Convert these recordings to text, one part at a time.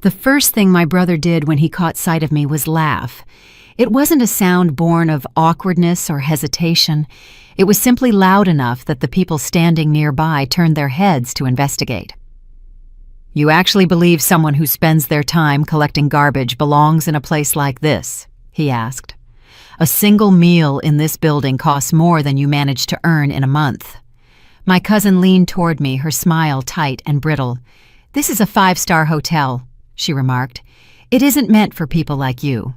The first thing my brother did when he caught sight of me was laugh. It wasn't a sound born of awkwardness or hesitation. It was simply loud enough that the people standing nearby turned their heads to investigate. "You actually believe someone who spends their time collecting garbage belongs in a place like this?" he asked. "A single meal in this building costs more than you manage to earn in a month." My cousin leaned toward me, her smile tight and brittle. "This is a 5-star hotel," she remarked. "It isn't meant for people like you."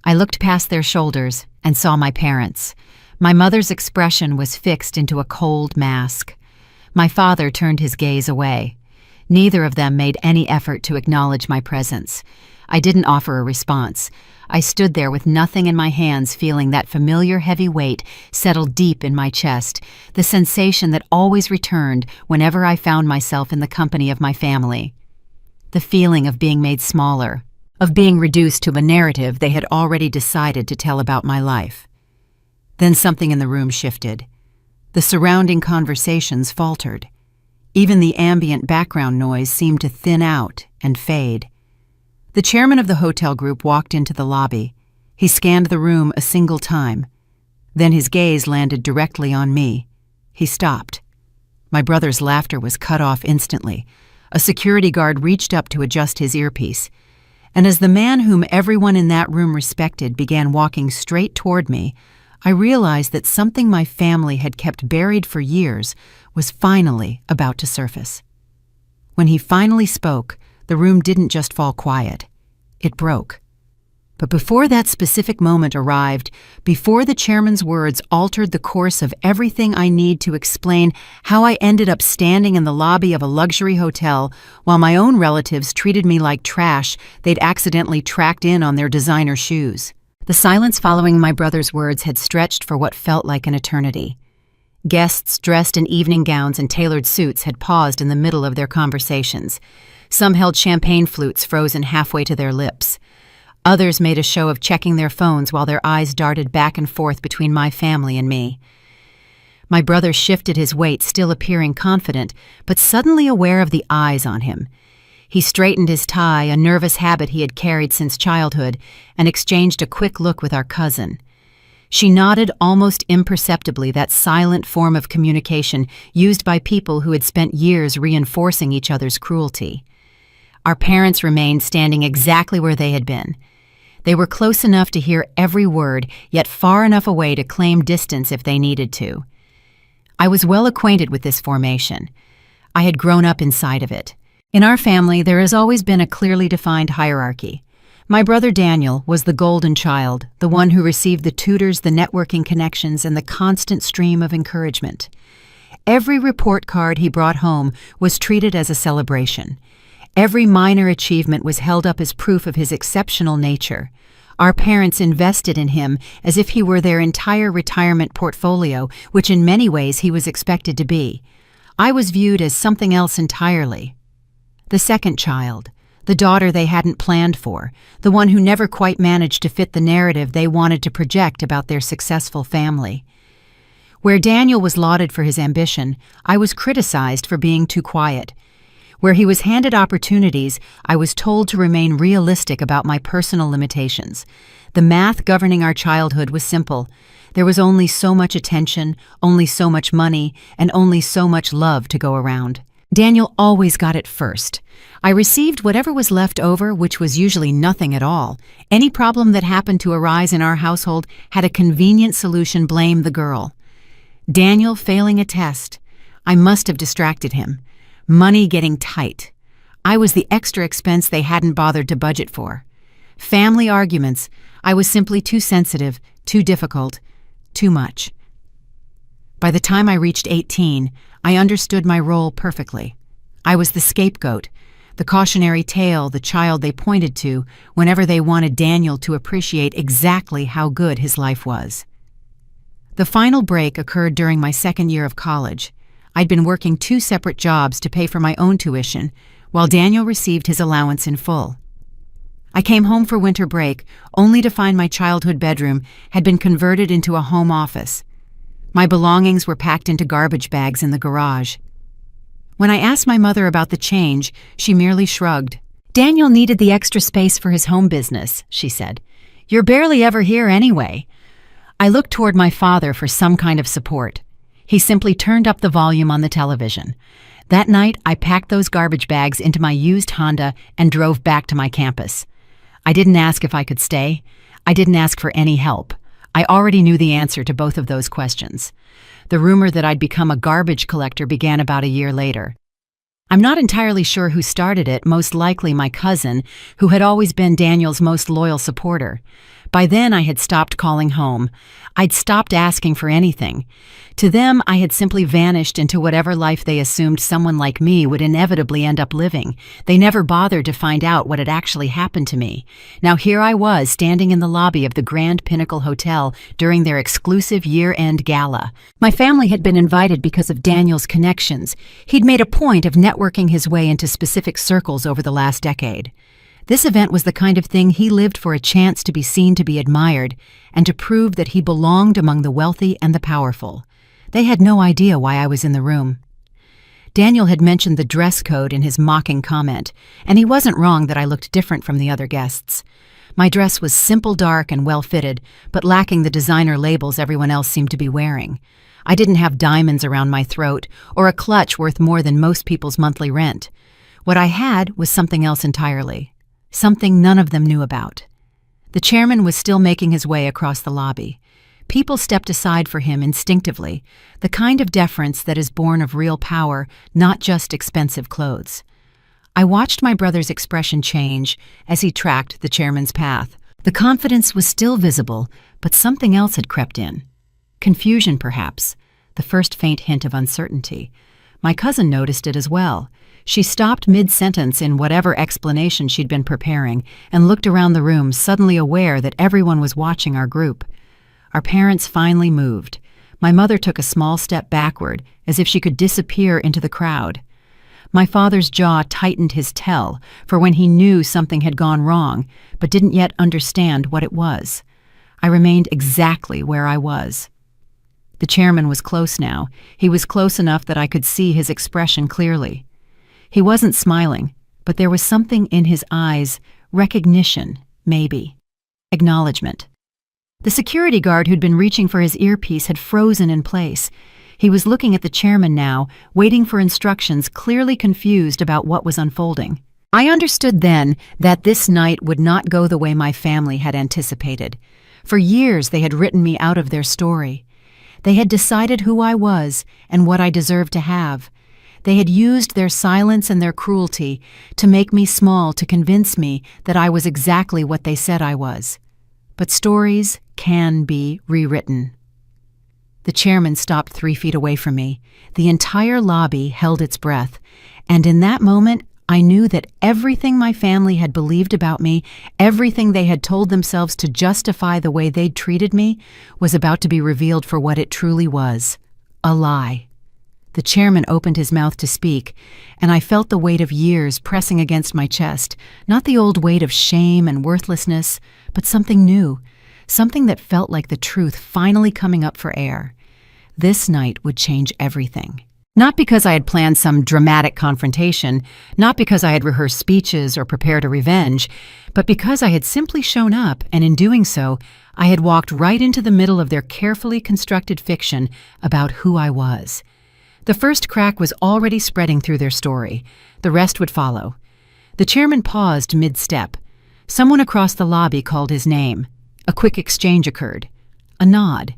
I looked past their shoulders and saw my parents. My mother's expression was fixed into a cold mask. My father turned his gaze away. Neither of them made any effort to acknowledge my presence. I didn't offer a response. I stood there with nothing in my hands, feeling that familiar heavy weight settle deep in my chest, the sensation that always returned whenever I found myself in the company of my family. The feeling of being made smaller, of being reduced to a narrative they had already decided to tell about my life. Then something in the room shifted. The surrounding conversations faltered. Even the ambient background noise seemed to thin out and fade. The chairman of the hotel group walked into the lobby. He scanned the room a single time. Then his gaze landed directly on me. He stopped. My brother's laughter was cut off instantly. A security guard reached up to adjust his earpiece. And as the man whom everyone in that room respected began walking straight toward me, I realized that something my family had kept buried for years was finally about to surface. When he finally spoke, the room didn't just fall quiet. It broke. But before that specific moment arrived, before the chairman's words altered the course of everything I need to explain how I ended up standing in the lobby of a luxury hotel while my own relatives treated me like trash they'd accidentally tracked in on their designer shoes. The silence following my brother's words had stretched for what felt like an eternity. Guests dressed in evening gowns and tailored suits had paused in the middle of their conversations. Some held champagne flutes frozen halfway to their lips. Others made a show of checking their phones while their eyes darted back and forth between my family and me. My brother shifted his weight, still appearing confident, but suddenly aware of the eyes on him. He straightened his tie, a nervous habit he had carried since childhood, and exchanged a quick look with our cousin. She nodded almost imperceptibly, that silent form of communication used by people who had spent years reinforcing each other's cruelty. Our parents remained standing exactly where they had been. They were close enough to hear every word, yet far enough away to claim distance if they needed to. I was well acquainted with this formation. I had grown up inside of it. In our family, there has always been a clearly defined hierarchy. My brother Daniel was the golden child, the one who received the tutors, the networking connections, and the constant stream of encouragement. Every report card he brought home was treated as a celebration. Every minor achievement was held up as proof of his exceptional nature. Our parents invested in him as if he were their entire retirement portfolio, which in many ways he was expected to be. I was viewed as something else entirely. The second child, the daughter they hadn't planned for, the one who never quite managed to fit the narrative they wanted to project about their successful family. Where Daniel was lauded for his ambition, I was criticized for being too quiet. Where he was handed opportunities, I was told to remain realistic about my personal limitations. The math governing our childhood was simple. There was only so much attention, only so much money, and only so much love to go around. Daniel always got it first. I received whatever was left over, which was usually nothing at all. Any problem that happened to arise in our household had a convenient solution: blame the girl. Daniel failing a test. I must have distracted him. Money getting tight. I was the extra expense they hadn't bothered to budget for. Family arguments. I was simply too sensitive, too difficult, too much. By the time I reached 18, I understood my role perfectly. I was the scapegoat, the cautionary tale, the child they pointed to whenever they wanted Daniel to appreciate exactly how good his life was. The final break occurred during my second year of college. I'd been working 2 separate jobs to pay for my own tuition, while Daniel received his allowance in full. I came home for winter break, only to find my childhood bedroom had been converted into a home office. My belongings were packed into garbage bags in the garage. When I asked my mother about the change, she merely shrugged. "Daniel needed the extra space for his home business," she said. "You're barely ever here anyway." I looked toward my father for some kind of support. He simply turned up the volume on the television. That night, I packed those garbage bags into my used Honda and drove back to my campus. I didn't ask if I could stay. I didn't ask for any help. I already knew the answer to both of those questions. The rumor that I'd become a garbage collector began about a year later. I'm not entirely sure who started it, most likely my cousin, who had always been Daniel's most loyal supporter. By then, I had stopped calling home. I'd stopped asking for anything. To them, I had simply vanished into whatever life they assumed someone like me would inevitably end up living. They never bothered to find out what had actually happened to me. Now here I was, standing in the lobby of the Grand Pinnacle Hotel during their exclusive year-end gala. My family had been invited because of Daniel's connections. He'd made a point of networking his way into specific circles over the last decade. This event was the kind of thing he lived for, a chance to be seen, to be admired, and to prove that he belonged among the wealthy and the powerful. They had no idea why I was in the room. Daniel had mentioned the dress code in his mocking comment, and he wasn't wrong that I looked different from the other guests. My dress was simple, dark, and well-fitted, but lacking the designer labels everyone else seemed to be wearing. I didn't have diamonds around my throat or a clutch worth more than most people's monthly rent. What I had was something else entirely. Something none of them knew about. The chairman was still making his way across the lobby. People stepped aside for him instinctively, the kind of deference that is born of real power, not just expensive clothes. I watched my brother's expression change as he tracked the chairman's path. The confidence was still visible, but something else had crept in. Confusion, perhaps, the first faint hint of uncertainty. My cousin noticed it as well. She stopped mid-sentence in whatever explanation she'd been preparing and looked around the room, suddenly aware that everyone was watching our group. Our parents finally moved. My mother took a small step backward, as if she could disappear into the crowd. My father's jaw tightened his tell for when he knew something had gone wrong, but didn't yet understand what it was. I remained exactly where I was. The chairman was close now. He was close enough that I could see his expression clearly. He wasn't smiling, but there was something in his eyes, recognition, maybe, acknowledgement. The security guard who'd been reaching for his earpiece had frozen in place. He was looking at the chairman now, waiting for instructions, clearly confused about what was unfolding. I understood then that this night would not go the way my family had anticipated. For years they had written me out of their story. They had decided who I was and what I deserved to have. They had used their silence and their cruelty to make me small, to convince me that I was exactly what they said I was. But stories can be rewritten. The chairman stopped 3 feet away from me. The entire lobby held its breath, and in that moment, I knew that everything my family had believed about me, everything they had told themselves to justify the way they'd treated me, was about to be revealed for what it truly was: a lie. The chairman opened his mouth to speak, and I felt the weight of years pressing against my chest, not the old weight of shame and worthlessness, but something new, something that felt like the truth finally coming up for air. This night would change everything. Not because I had planned some dramatic confrontation, not because I had rehearsed speeches or prepared a revenge, but because I had simply shown up, and in doing so, I had walked right into the middle of their carefully constructed fiction about who I was. The first crack was already spreading through their story. The rest would follow. The chairman paused mid-step. Someone across the lobby called his name. A quick exchange occurred. A nod.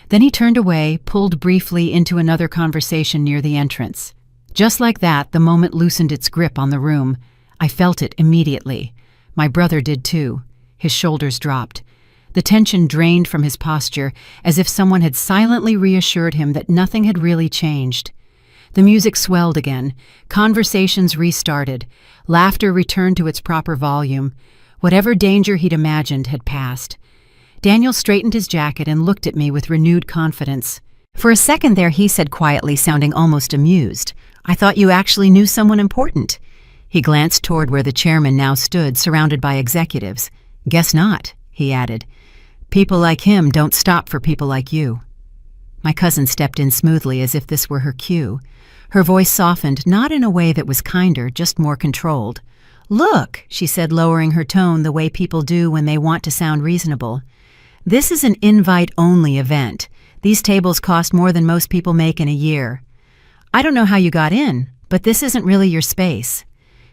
Then he turned away, pulled briefly into another conversation near the entrance. Just like that, the moment loosened its grip on the room. I felt it immediately. My brother did too. His shoulders dropped. The tension drained from his posture, as if someone had silently reassured him that nothing had really changed. The music swelled again. Conversations restarted. Laughter returned to its proper volume. Whatever danger he'd imagined had passed. Daniel straightened his jacket and looked at me with renewed confidence. For a second there, he said quietly, sounding almost amused, "I thought you actually knew someone important." He glanced toward where the chairman now stood, surrounded by executives. "Guess not," he added. "People like him don't stop for people like you." My cousin stepped in smoothly, as if this were her cue. Her voice softened, not in a way that was kinder, just more controlled. "Look," she said, lowering her tone the way people do when they want to sound reasonable. "This is an invite-only event. These tables cost more than most people make in a year. I don't know how you got in, but this isn't really your space."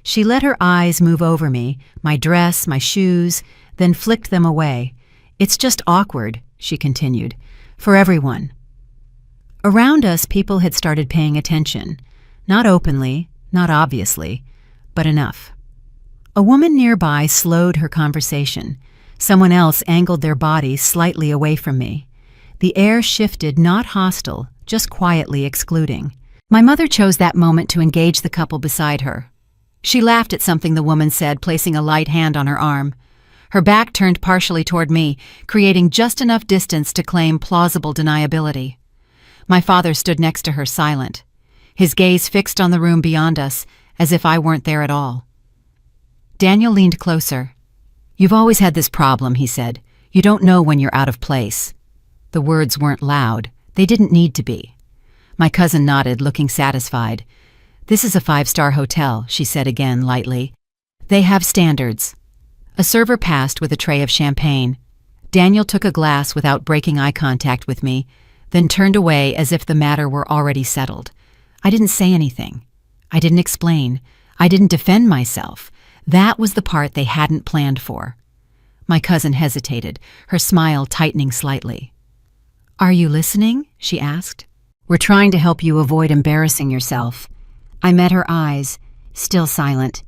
She let her eyes move over me, my dress, my shoes, then flicked them away. "It's just awkward," she continued, "for everyone." Around us, people had started paying attention. Not openly, not obviously, but enough. A woman nearby slowed her conversation. Someone else angled their body slightly away from me. The air shifted, not hostile, just quietly excluding. My mother chose that moment to engage the couple beside her. She laughed at something the woman said, placing a light hand on her arm. Her back turned partially toward me, creating just enough distance to claim plausible deniability. My father stood next to her, silent, his gaze fixed on the room beyond us, as if I weren't there at all. Daniel leaned closer. "You've always had this problem," he said. "You don't know when you're out of place." The words weren't loud. They didn't need to be. My cousin nodded, looking satisfied. "This is a 5-star hotel," she said again, lightly. "They have standards." A server passed with a tray of champagne. Daniel took a glass without breaking eye contact with me, then turned away as if the matter were already settled. I didn't say anything. I didn't explain. I didn't defend myself. That was the part they hadn't planned for. My cousin hesitated, her smile tightening slightly. "Are you listening?" she asked. "We're trying to help you avoid embarrassing yourself." I met her eyes, still silent.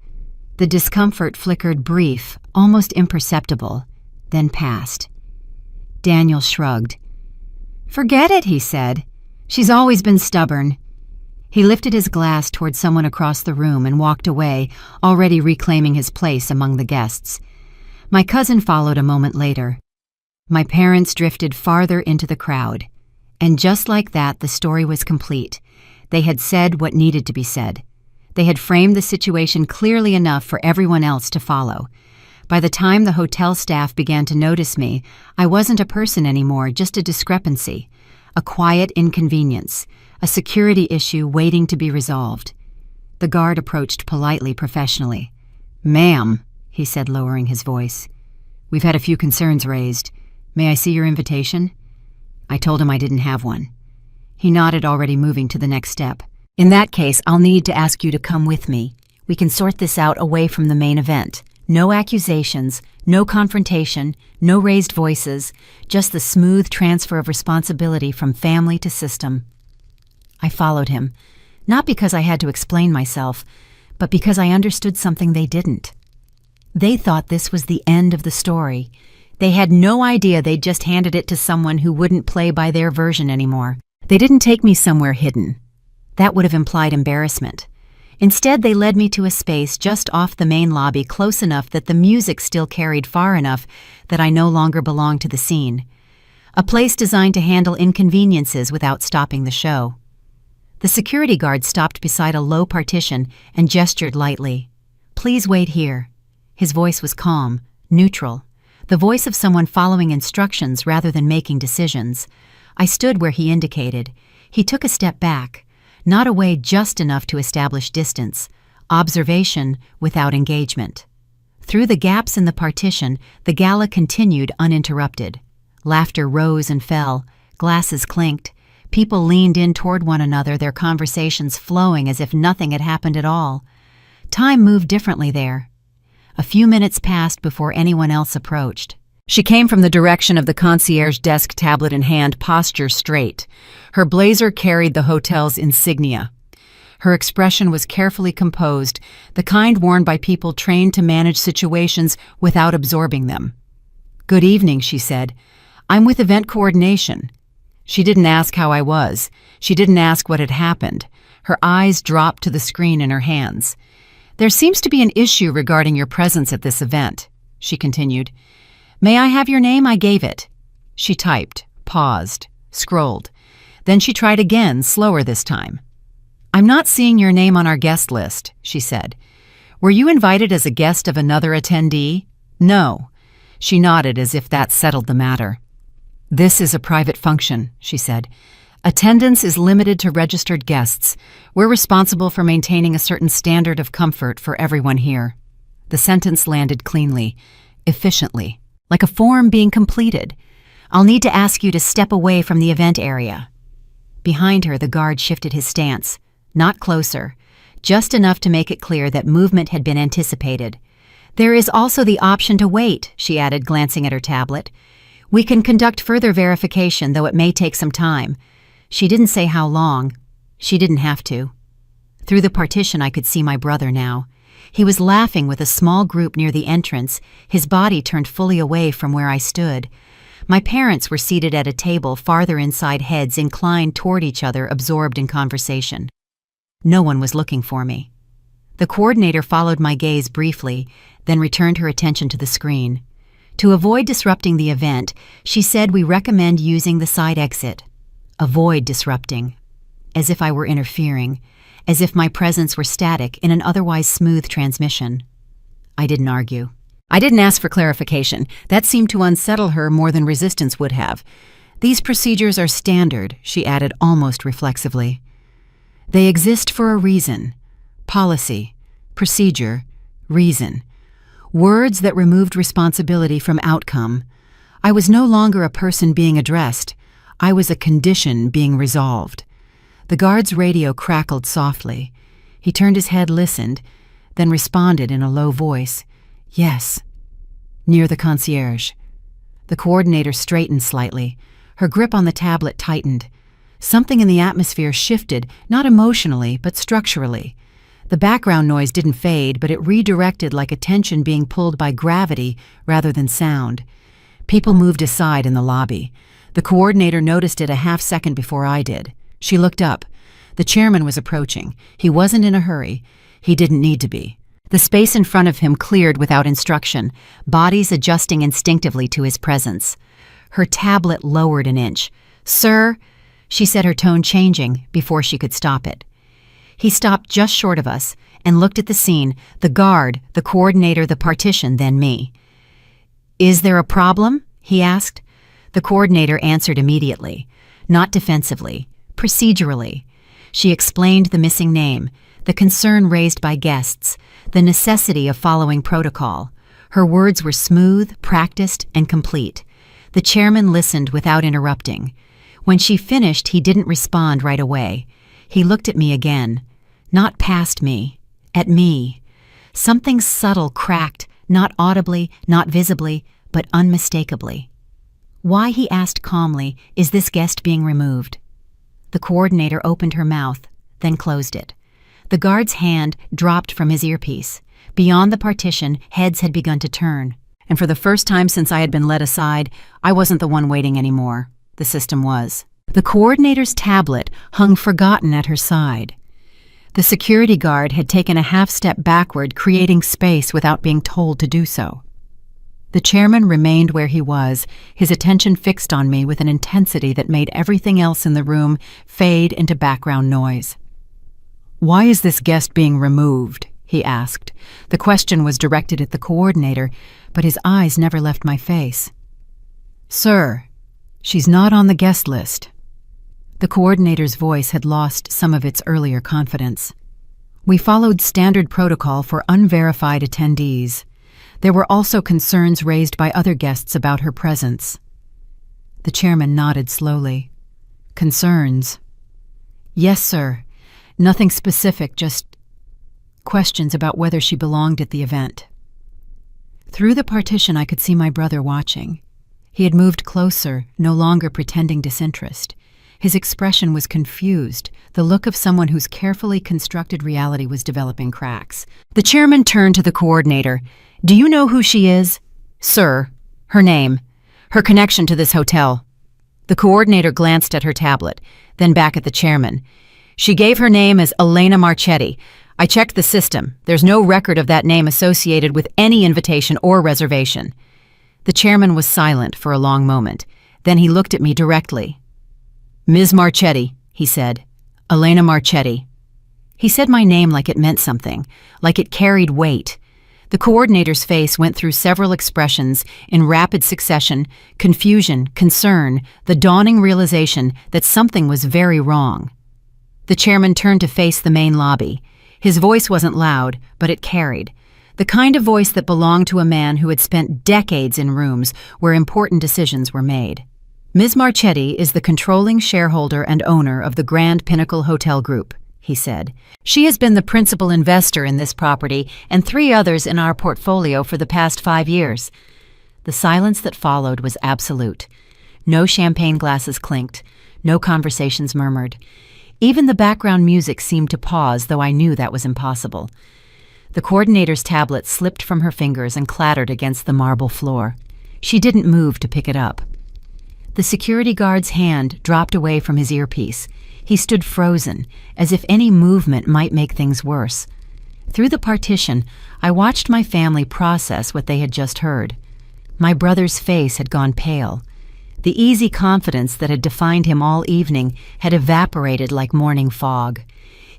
The discomfort flickered brief, almost imperceptible, then passed. Daniel shrugged. "Forget it," he said. "She's always been stubborn." He lifted his glass toward someone across the room and walked away, already reclaiming his place among the guests. My cousin followed a moment later. My parents drifted farther into the crowd. And just like that, the story was complete. They had said what needed to be said. They had framed the situation clearly enough for everyone else to follow. By the time the hotel staff began to notice me, I wasn't a person anymore, just a discrepancy, a quiet inconvenience, a security issue waiting to be resolved. The guard approached politely, professionally. "Ma'am," he said, lowering his voice, "we've had a few concerns raised. May I see your invitation?" I told him I didn't have one. He nodded, already moving to the next step. "In that case, I'll need to ask you to come with me. We can sort this out away from the main event. No accusations, no confrontation, no raised voices, just the smooth transfer of responsibility from family to system." I followed him, not because I had to explain myself, but because I understood something they didn't. They thought this was the end of the story. They had no idea they'd just handed it to someone who wouldn't play by their version anymore. They didn't take me somewhere hidden. That would have implied embarrassment. Instead, they led me to a space just off the main lobby, close enough that the music still carried far enough that I no longer belonged to the scene. A place designed to handle inconveniences without stopping the show. The security guard stopped beside a low partition and gestured lightly. "Please wait here." His voice was calm, neutral, the voice of someone following instructions rather than making decisions. I stood where he indicated. He took a step back, not away just enough to establish distance, observation without engagement. Through the gaps in the partition, the gala continued uninterrupted. Laughter rose and fell, glasses clinked, people leaned in toward one another, their conversations flowing as if nothing had happened at all. Time moved differently there. A few minutes passed before anyone else approached. She came from the direction of the concierge desk, tablet in hand, posture straight. Her blazer carried the hotel's insignia. Her expression was carefully composed, the kind worn by people trained to manage situations without absorbing them. "Good evening," she said. "I'm with event coordination." She didn't ask how I was. She didn't ask what had happened. Her eyes dropped to the screen in her hands. "There seems to be an issue regarding your presence at this event," she continued. "May I have your name?" I gave it. She typed, paused, scrolled. Then she tried again, slower this time. "I'm not seeing your name on our guest list," she said. "Were you invited as a guest of another attendee?" "No." She nodded as if that settled the matter. "This is a private function," she said. "Attendance is limited to registered guests. We're responsible for maintaining a certain standard of comfort for everyone here." The sentence landed cleanly, efficiently, like a form being completed. "I'll need to ask you to step away from the event area." Behind her, the guard shifted his stance, not closer, just enough to make it clear that movement had been anticipated. "There is also the option to wait," she added, glancing at her tablet. "We can conduct further verification, though it may take some time." She didn't say how long. She didn't have to. Through the partition, I could see my brother now. He was laughing with a small group near the entrance, his body turned fully away from where I stood. My parents were seated at a table farther inside, heads inclined toward each other, absorbed in conversation. No one was looking for me. The coordinator followed my gaze briefly, then returned her attention to the screen. To avoid disrupting the event, she said we recommend using the side exit. Avoid disrupting. As if I were interfering, as if my presence were static in an otherwise smooth transmission. I didn't argue. I didn't ask for clarification. That seemed to unsettle her more than resistance would have. "These procedures are standard," she added almost reflexively. "They exist for a reason. Policy, procedure, reason. Words that removed responsibility from outcome. I was no longer a person being addressed. I was a condition being resolved." The guard's radio crackled softly. He turned his head, listened, then responded in a low voice. "Yes." Near the concierge. The coordinator straightened slightly. Her grip on the tablet tightened. Something in the atmosphere shifted, not emotionally, but structurally. The background noise didn't fade, but it redirected like attention being pulled by gravity rather than sound. People moved aside in the lobby. The coordinator noticed it a half-second before I did. She looked up. The chairman was approaching. He wasn't in a hurry. He didn't need to be. The space in front of him cleared without instruction, bodies adjusting instinctively to his presence. Her tablet lowered an inch. "Sir," she said, her tone changing before she could stop it. He stopped just short of us and looked at the scene, the guard, the coordinator, the partition, then me. "Is there a problem?" he asked. The coordinator answered immediately, not defensively, procedurally. She explained the missing name, the concern raised by guests, the necessity of following protocol. Her words were smooth, practiced, and complete. The chairman listened without interrupting. When she finished, he didn't respond right away. He looked at me again, not past me, at me. Something subtle cracked, not audibly, not visibly, but unmistakably. "Why," he asked calmly, "is this guest being removed?" The coordinator opened her mouth, then closed it. The guard's hand dropped from his earpiece. Beyond the partition, heads had begun to turn. And for the first time since I had been led aside, I wasn't the one waiting anymore. The system was. The coordinator's tablet hung forgotten at her side. The security guard had taken a half-step backward, creating space without being told to do so. The chairman remained where he was, his attention fixed on me with an intensity that made everything else in the room fade into background noise. "Why is this guest being removed?" he asked. The question was directed at the coordinator, but his eyes never left my face. "Sir, she's not on the guest list." The coordinator's voice had lost some of its earlier confidence. "We followed standard protocol for unverified attendees. There were also concerns raised by other guests about her presence." The chairman nodded slowly. "Concerns?" "Yes, sir. Nothing specific, just questions about whether she belonged at the event." Through the partition, I could see my brother watching. He had moved closer, no longer pretending disinterest. His expression was confused, the look of someone whose carefully constructed reality was developing cracks. The chairman turned to the coordinator. "Do you know who she is?" "Sir, her name, her connection to this hotel." The coordinator glanced at her tablet, then back at the chairman. "She gave her name as Elena Marchetti. I checked the system. There's no record of that name associated with any invitation or reservation." The chairman was silent for a long moment. Then he looked at me directly. "Ms. Marchetti," he said. "Elena Marchetti." He said my name like it meant something, like it carried weight. The coordinator's face went through several expressions in rapid succession: confusion, concern, the dawning realization that something was very wrong. The chairman turned to face the main lobby. His voice wasn't loud, but it carried. The kind of voice that belonged to a man who had spent decades in rooms where important decisions were made. "Ms. Marchetti is the controlling shareholder and owner of the Grand Pinnacle Hotel Group," he said. "She has been the principal investor in this property and 3 others in our portfolio for the past 5 years." The silence that followed was absolute. No champagne glasses clinked, no conversations murmured. Even the background music seemed to pause, though I knew that was impossible. The coordinator's tablet slipped from her fingers and clattered against the marble floor. She didn't move to pick it up. The security guard's hand dropped away from his earpiece. He stood frozen, as if any movement might make things worse. Through the partition, I watched my family process what they had just heard. My brother's face had gone pale. The easy confidence that had defined him all evening had evaporated like morning fog.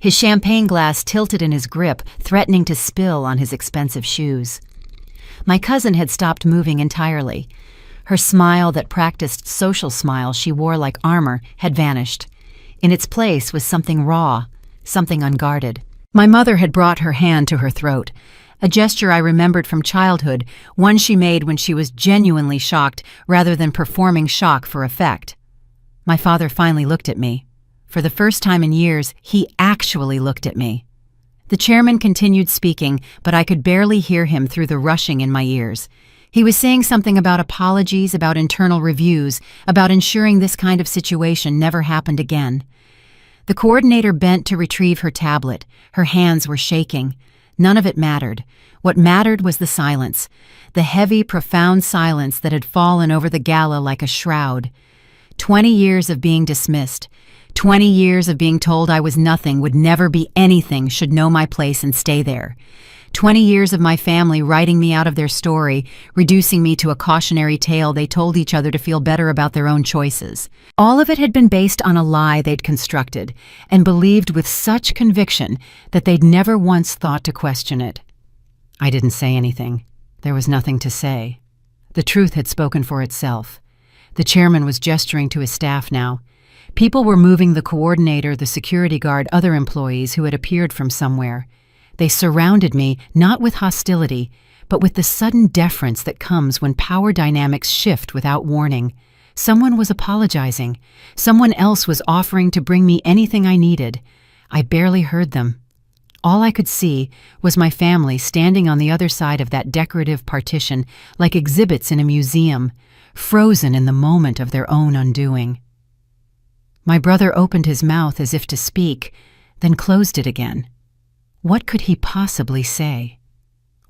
His champagne glass tilted in his grip, threatening to spill on his expensive shoes. My cousin had stopped moving entirely. Her smile, that practiced social smile she wore like armor, had vanished. In its place was something raw, something unguarded. My mother had brought her hand to her throat, a gesture I remembered from childhood, one she made when she was genuinely shocked rather than performing shock for effect. My father finally looked at me. For the first time in years, he actually looked at me. The chairman continued speaking, but I could barely hear him through the rushing in my ears. He was saying something about apologies, about internal reviews, about ensuring this kind of situation never happened again. The coordinator bent to retrieve her tablet. Her hands were shaking. None of it mattered. What mattered was the silence, the heavy, profound silence that had fallen over the gala like a shroud. 20 years of being dismissed. 20 years of being told I was nothing, would never be anything, should know my place and stay there. 20 years of my family writing me out of their story, reducing me to a cautionary tale they told each other to feel better about their own choices. All of it had been based on a lie they'd constructed, and believed with such conviction that they'd never once thought to question it. I didn't say anything. There was nothing to say. The truth had spoken for itself. The chairman was gesturing to his staff now. People were moving the coordinator, the security guard, other employees who had appeared from somewhere. They surrounded me, not with hostility, but with the sudden deference that comes when power dynamics shift without warning. Someone was apologizing. Someone else was offering to bring me anything I needed. I barely heard them. All I could see was my family standing on the other side of that decorative partition like exhibits in a museum, frozen in the moment of their own undoing. My brother opened his mouth as if to speak, then closed it again. What could he possibly say?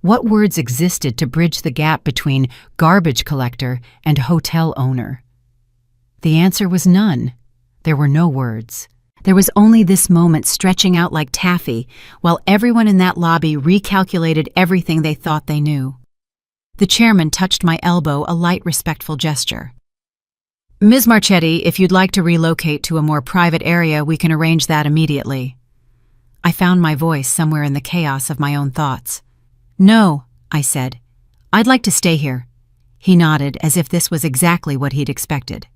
What words existed to bridge the gap between garbage collector and hotel owner? The answer was none. There were no words. There was only this moment stretching out like taffy, while everyone in that lobby recalculated everything they thought they knew. The chairman touched my elbow, a light, respectful gesture. "Ms. Marchetti, if you'd like to relocate to a more private area, we can arrange that immediately." I found my voice somewhere in the chaos of my own thoughts. "No," I said. "I'd like to stay here." He nodded, as if this was exactly what he'd expected.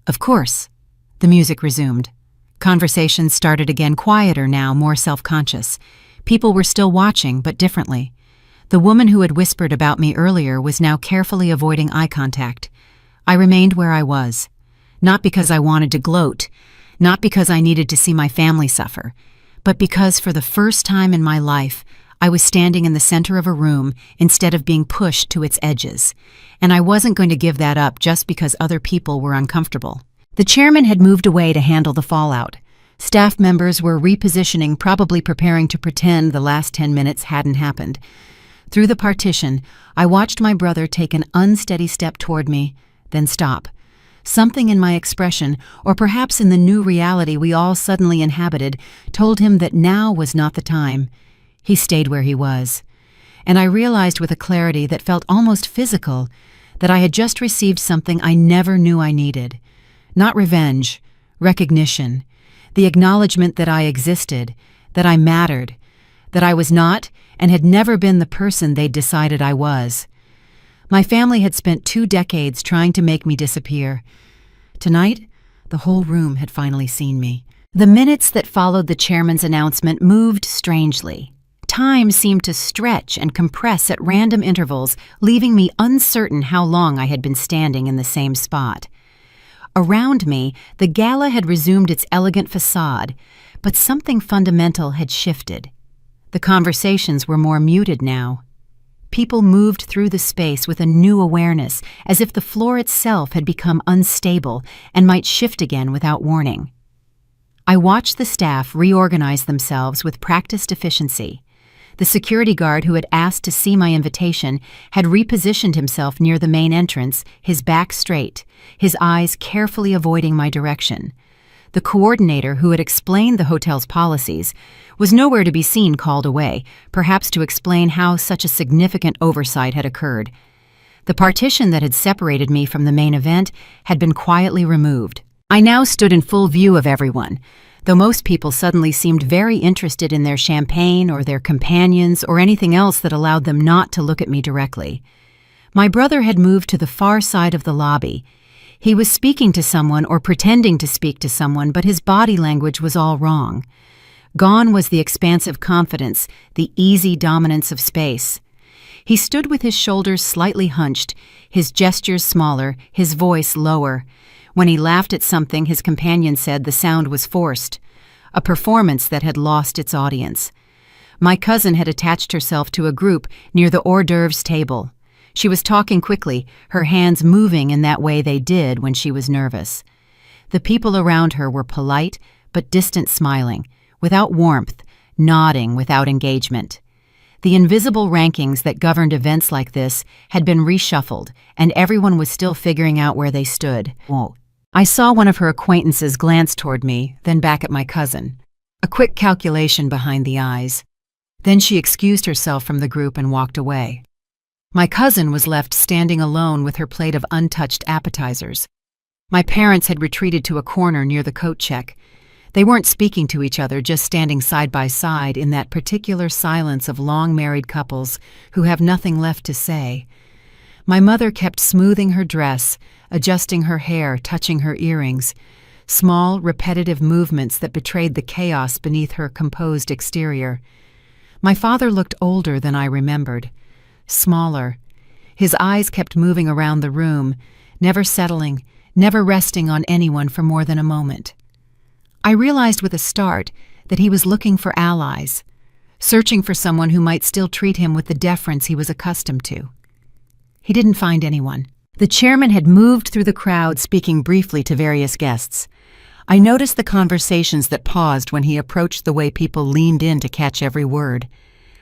"Of course." The music resumed. Conversations started again, quieter now, more self-conscious. People were still watching, but differently. The woman who had whispered about me earlier was now carefully avoiding eye contact. I remained where I was. Not because I wanted to gloat, not because I needed to see my family suffer, but because for the first time in my life, I was standing in the center of a room instead of being pushed to its edges, and I wasn't going to give that up just because other people were uncomfortable. The chairman had moved away to handle the fallout. Staff members were repositioning, probably preparing to pretend the last 10 minutes hadn't happened. Through the partition, I watched my brother take an unsteady step toward me, then stop. Something in my expression, or perhaps in the new reality we all suddenly inhabited, told him that now was not the time. He stayed where he was. And I realized with a clarity that felt almost physical that I had just received something I never knew I needed. Not revenge, recognition, the acknowledgement that I existed, that I mattered, that I was not and had never been the person they'd decided I was. My family had spent 2 decades trying to make me disappear. Tonight, the whole room had finally seen me. The minutes that followed the chairman's announcement moved strangely. Time seemed to stretch and compress at random intervals, leaving me uncertain how long I had been standing in the same spot. Around me, the Gala had resumed its elegant facade, but something fundamental had shifted. The conversations were more muted now. People moved through the space with a new awareness, as if the floor itself had become unstable and might shift again without warning. I watched the staff reorganize themselves with practiced efficiency. The security guard who had asked to see my invitation had repositioned himself near the main entrance, his back straight, his eyes carefully avoiding my direction. The coordinator who had explained the hotel's policies was nowhere to be seen, called away, perhaps to explain how such a significant oversight had occurred. The partition that had separated me from the main event had been quietly removed. I now stood in full view of everyone, though most people suddenly seemed very interested in their champagne or their companions or anything else that allowed them not to look at me directly. My brother had moved to the far side of the lobby. He was speaking to someone or pretending to speak to someone, but his body language was all wrong. Gone was the expansive confidence, the easy dominance of space. He stood with his shoulders slightly hunched, his gestures smaller, his voice lower. When he laughed at something, his companion said the sound was forced, a performance that had lost its audience. My cousin had attached herself to a group near the hors d'oeuvres table. She was talking quickly, her hands moving in that way they did when she was nervous. The people around her were polite but distant, smiling, without warmth, nodding without engagement. The invisible rankings that governed events like this had been reshuffled, and everyone was still figuring out where they stood. Whoa. I saw one of her acquaintances glance toward me, then back at my cousin. A quick calculation behind the eyes. Then she excused herself from the group and walked away. My cousin was left standing alone with her plate of untouched appetizers. My parents had retreated to a corner near the coat check. They weren't speaking to each other, just standing side by side in that particular silence of long-married couples who have nothing left to say. My mother kept smoothing her dress, adjusting her hair, touching her earrings, small, repetitive movements that betrayed the chaos beneath her composed exterior. My father looked older than I remembered, smaller. His eyes kept moving around the room, never settling, never resting on anyone for more than a moment. I realized with a start that he was looking for allies, searching for someone who might still treat him with the deference he was accustomed to. He didn't find anyone. The chairman had moved through the crowd, speaking briefly to various guests. I noticed the conversations that paused when he approached, the way people leaned in to catch every word.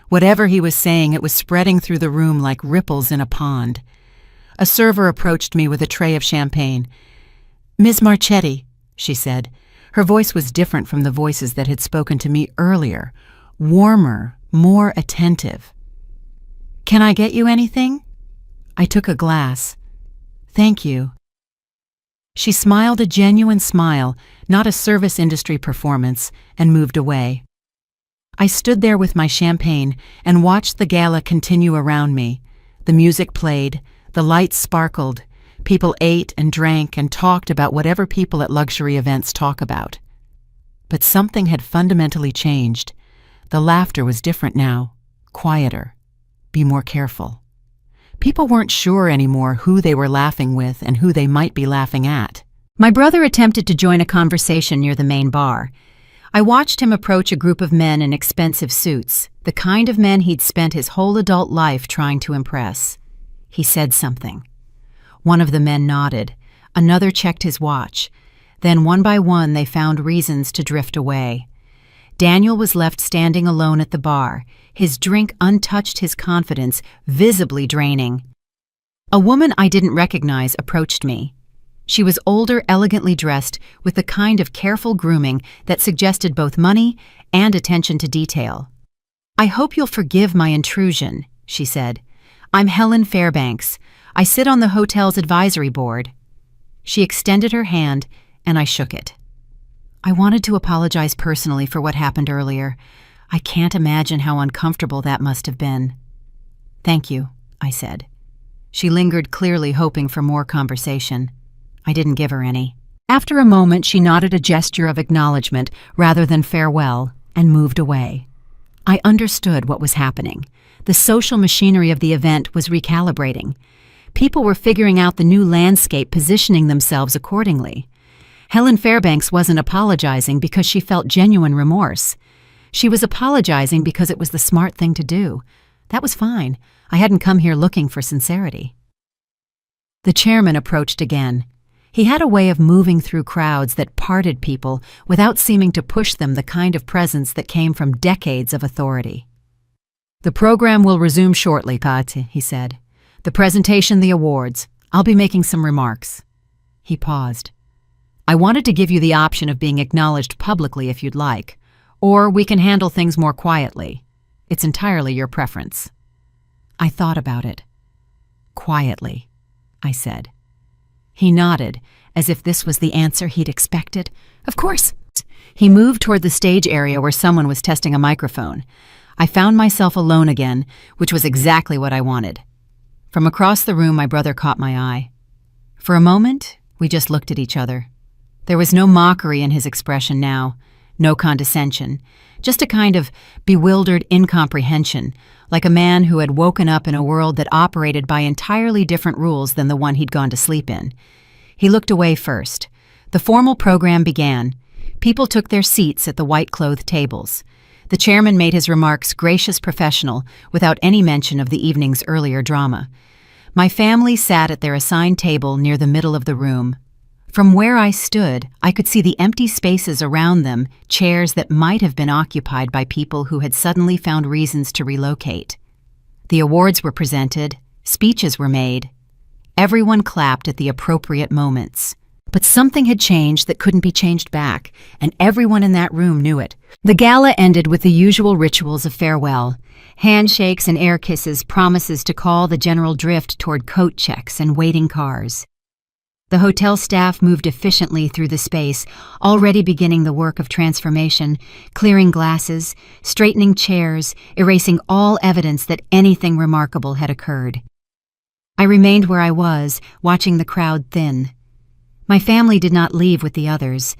Whatever he was saying, it was spreading through the room like ripples in a pond. A server approached me with a tray of champagne. "Ms. Marchetti," she said. Her voice was different from the voices that had spoken to me earlier, warmer, more attentive. "Can I get you anything?" I took a glass. "Thank you." She smiled a genuine smile, not a service industry performance, and moved away. I stood there with my champagne and watched the gala continue around me. The music played, the lights sparkled, people ate and drank and talked about whatever people at luxury events talk about. But something had fundamentally changed. The laughter was different now, quieter. Be more careful. People weren't sure anymore who they were laughing with and who they might be laughing at. My brother attempted to join a conversation near the main bar. I watched him approach a group of men in expensive suits, the kind of men he'd spent his whole adult life trying to impress. He said something. One of the men nodded. Another checked his watch. Then one by one they found reasons to drift away. Daniel was left standing alone at the bar, his drink untouched, his confidence visibly draining. A woman I didn't recognize approached me. She was older, elegantly dressed, with the kind of careful grooming that suggested both money and attention to detail. "I hope you'll forgive my intrusion," she said. "I'm Helen Fairbanks. I sit on the hotel's advisory board." She extended her hand, and I shook it. I wanted to apologize personally for what happened earlier. I can't imagine how uncomfortable that must have been. "Thank you," I said. She lingered, clearly hoping for more conversation. I didn't give her any. After a moment, she nodded a gesture of acknowledgement rather than farewell and moved away. I understood what was happening. The social machinery of the event was recalibrating. People were figuring out the new landscape, positioning themselves accordingly. Helen Fairbanks wasn't apologizing because she felt genuine remorse. She was apologizing because it was the smart thing to do. That was fine. I hadn't come here looking for sincerity. The chairman approached again. He had a way of moving through crowds that parted people without seeming to push them, the kind of presence that came from decades of authority. "The program will resume shortly, Kati," he said. "The presentation, the awards. I'll be making some remarks." He paused. "I wanted to give you the option of being acknowledged publicly if you'd like, or we can handle things more quietly. It's entirely your preference." I thought about it. "Quietly," I said. He nodded, as if this was the answer he'd expected. "Of course." He moved toward the stage area where someone was testing a microphone. I found myself alone again, which was exactly what I wanted. From across the room, my brother caught my eye. For a moment, we just looked at each other. There was no mockery in his expression now, no condescension, just a kind of bewildered incomprehension, like a man who had woken up in a world that operated by entirely different rules than the one he'd gone to sleep in. He looked away first. The formal program began. People took their seats at the white-clothed tables. The chairman made his remarks gracious, professional, without any mention of the evening's earlier drama. My family sat at their assigned table near the middle of the room. From where I stood, I could see the empty spaces around them, chairs that might have been occupied by people who had suddenly found reasons to relocate. The awards were presented, speeches were made. Everyone clapped at the appropriate moments. But something had changed that couldn't be changed back, and everyone in that room knew it. The gala ended with the usual rituals of farewell. Handshakes and air kisses, promises to call the general drift toward coat checks and waiting cars. The hotel staff moved efficiently through the space, already beginning the work of transformation, clearing glasses, straightening chairs, erasing all evidence that anything remarkable had occurred. I remained where I was, watching the crowd thin. My family did not leave with the others.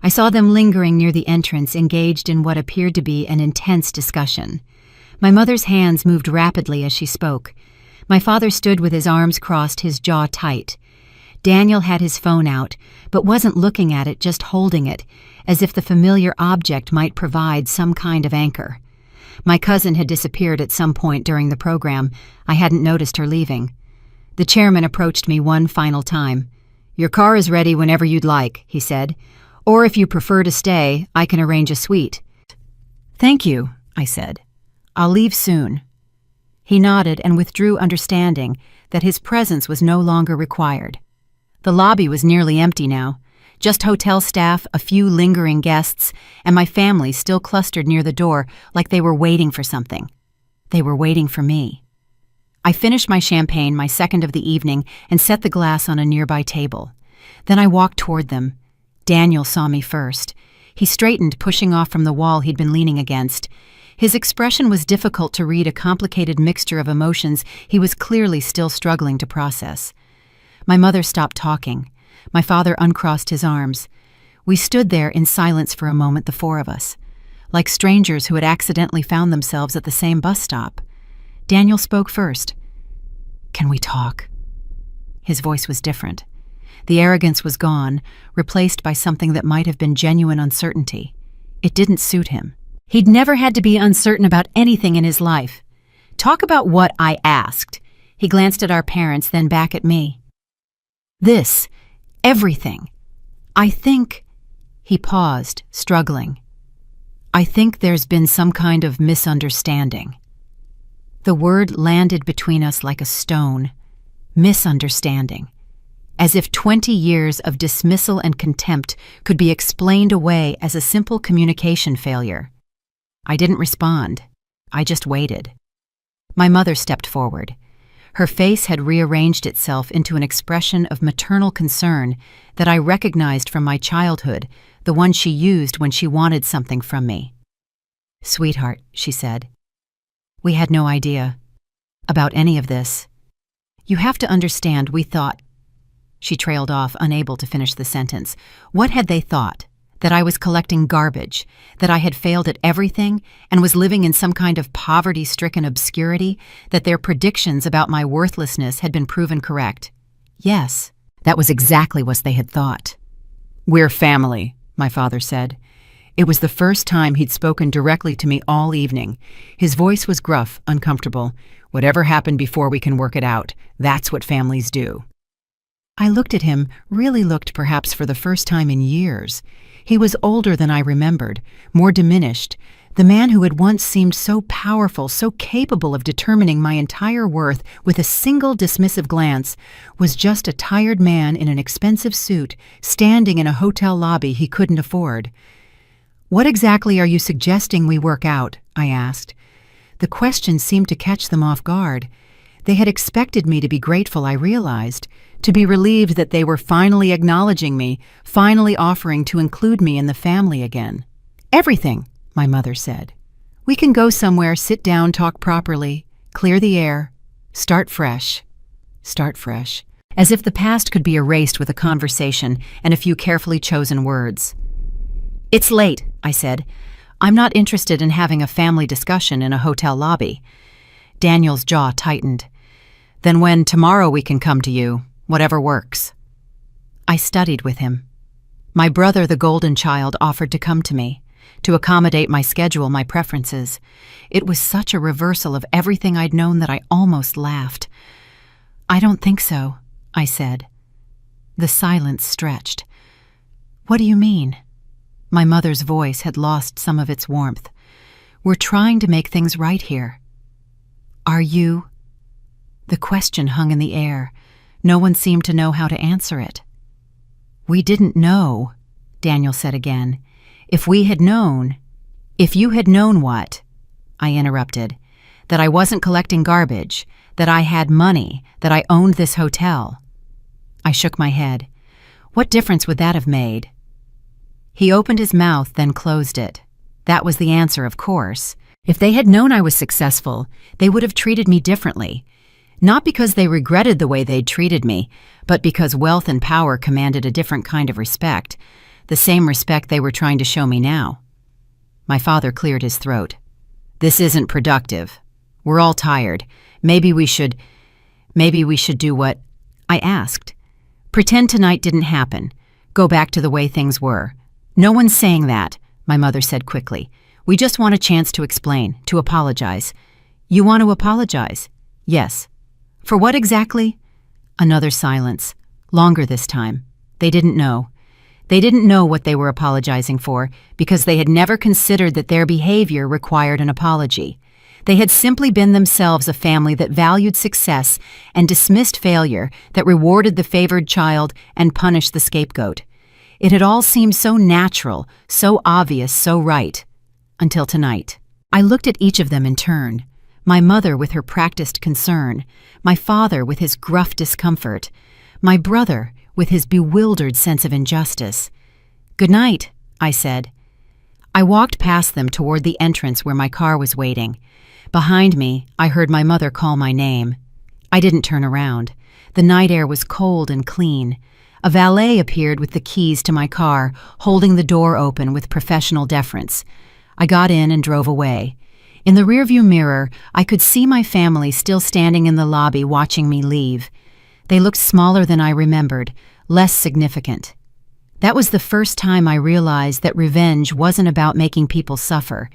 I saw them lingering near the entrance, engaged in what appeared to be an intense discussion. My mother's hands moved rapidly as she spoke. My father stood with his arms crossed, his jaw tight. Daniel had his phone out, but wasn't looking at it, just holding it, as if the familiar object might provide some kind of anchor. My cousin had disappeared at some point during the program. I hadn't noticed her leaving. The chairman approached me one final time. "Your car is ready whenever you'd like," he said. "Or if you prefer to stay, I can arrange a suite." "Thank you," I said. "I'll leave soon." He nodded and withdrew, understanding that his presence was no longer required. The lobby was nearly empty now. Just hotel staff, a few lingering guests, and my family still clustered near the door like they were waiting for something. They were waiting for me. I finished my champagne, my second of the evening, and set the glass on a nearby table. Then I walked toward them. Daniel saw me first. He straightened, pushing off from the wall he'd been leaning against. His expression was difficult to read, a complicated mixture of emotions he was clearly still struggling to process. My mother stopped talking. My father uncrossed his arms. We stood there in silence for a moment, the four of us, like strangers who had accidentally found themselves at the same bus stop. Daniel spoke first. "Can we talk?" His voice was different. The arrogance was gone, replaced by something that might have been genuine uncertainty. It didn't suit him. He'd never had to be uncertain about anything in his life. "Talk about what?" I asked. He glanced at our parents, then back at me. "This. Everything. I think—" He paused, struggling. "I think there's been some kind of misunderstanding." The word landed between us like a stone. Misunderstanding. As if 20 years of dismissal and contempt could be explained away as a simple communication failure. I didn't respond. I just waited. My mother stepped forward. Her face had rearranged itself into an expression of maternal concern that I recognized from my childhood, the one she used when she wanted something from me. "Sweetheart," she said. "We had no idea about any of this. You have to understand, we thought—" She trailed off, unable to finish the sentence. What had they thought? that I was collecting garbage, that I had failed at everything and was living in some kind of poverty-stricken obscurity, that their predictions about my worthlessness had been proven correct. Yes, that was exactly what they had thought. "We're family," my father said. It was the first time he'd spoken directly to me all evening. His voice was gruff, uncomfortable. "Whatever happened before, we can work it out. That's what families do." I looked at him, really looked perhaps for the first time in years. He was older than I remembered, more diminished. The man who had once seemed so powerful, so capable of determining my entire worth with a single dismissive glance, was just a tired man in an expensive suit, standing in a hotel lobby he couldn't afford. "What exactly are you suggesting we work out?" I asked. The question seemed to catch them off guard. They had expected me to be grateful, I realized, to be relieved that they were finally acknowledging me, finally offering to include me in the family again. "Everything," my mother said. "We can go somewhere, sit down, talk properly, clear the air, start fresh." Start fresh. As if the past could be erased with a conversation and a few carefully chosen words. "It's late," I said. "I'm not interested in having a family discussion in a hotel lobby." Daniel's jaw tightened. "Then when tomorrow we can come to you, whatever works." I studied with him. My brother, the golden child, offered to come to me, to accommodate my schedule, my preferences. It was such a reversal of everything I'd known that I almost laughed. "I don't think so," I said. The silence stretched. "What do you mean?" My mother's voice had lost some of its warmth. "We're trying to make things right here." "Are you?" The question hung in the air. No one seemed to know how to answer it. "We didn't know," Daniel said again. "If we had known—" "If you had known what?" I interrupted. "That I wasn't collecting garbage, that I had money, that I owned this hotel." I shook my head. "What difference would that have made?" He opened his mouth, then closed it. That was the answer, of course. If they had known I was successful, they would have treated me differently. Not because they regretted the way they'd treated me, but because wealth and power commanded a different kind of respect, the same respect they were trying to show me now. My father cleared his throat. "This isn't productive. We're all tired. Maybe we should do what?" I asked. "Pretend tonight didn't happen. Go back to the way things were." "No one's saying that," my mother said quickly. "We just want a chance to explain, to apologize." "You want to apologize?" "Yes." "For what exactly?" Another silence, longer this time. They didn't know. They didn't know what they were apologizing for because they had never considered that their behavior required an apology. They had simply been themselves a family that valued success and dismissed failure, that rewarded the favored child and punished the scapegoat. It had all seemed so natural, so obvious, so right. Until tonight. I looked at each of them in turn. My mother with her practiced concern, my father with his gruff discomfort, my brother with his bewildered sense of injustice. "Good night," I said. I walked past them toward the entrance where my car was waiting. Behind me, I heard my mother call my name. I didn't turn around. The night air was cold and clean. A valet appeared with the keys to my car, holding the door open with professional deference. I got in and drove away. In the rearview mirror, I could see my family still standing in the lobby watching me leave. They looked smaller than I remembered, less significant. That was the first time I realized that revenge wasn't about making people suffer.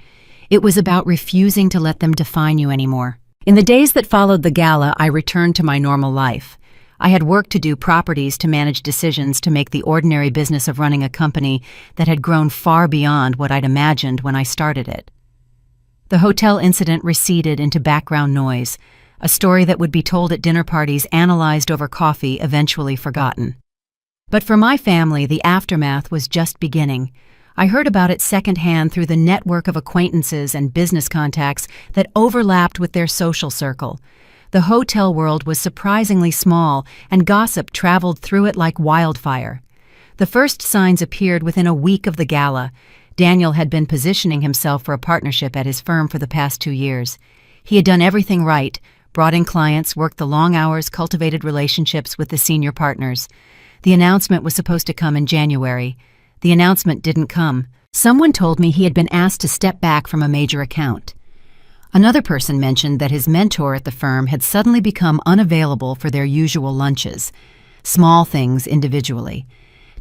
It was about refusing to let them define you anymore. In the days that followed the gala, I returned to my normal life. I had work to do, properties to manage, decisions to make, the ordinary business of running a company that had grown far beyond what I'd imagined when I started it. The hotel incident receded into background noise, a story that would be told at dinner parties, analyzed over coffee, eventually forgotten. But for my family, the aftermath was just beginning. I heard about it secondhand through the network of acquaintances and business contacts that overlapped with their social circle. The hotel world was surprisingly small, and gossip traveled through it like wildfire. The first signs appeared within a week of the gala. Daniel had been positioning himself for a partnership at his firm for the past 2 years. He had done everything right, brought in clients, worked the long hours, cultivated relationships with the senior partners. The announcement was supposed to come in January. The announcement didn't come. Someone told me he had been asked to step back from a major account. Another person mentioned that his mentor at the firm had suddenly become unavailable for their usual lunches, small things individually.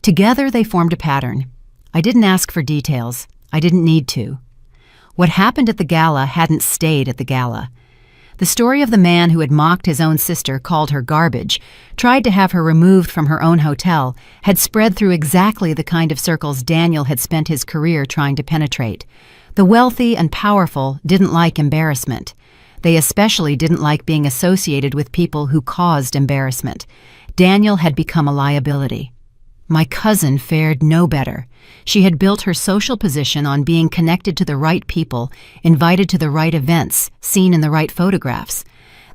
Together they formed a pattern. I didn't ask for details. I didn't need to. What happened at the gala hadn't stayed at the gala. The story of the man who had mocked his own sister, called her garbage, tried to have her removed from her own hotel, had spread through exactly the kind of circles Daniel had spent his career trying to penetrate. The wealthy and powerful didn't like embarrassment. They especially didn't like being associated with people who caused embarrassment. Daniel had become a liability. My cousin fared no better. She had built her social position on being connected to the right people, invited to the right events, seen in the right photographs.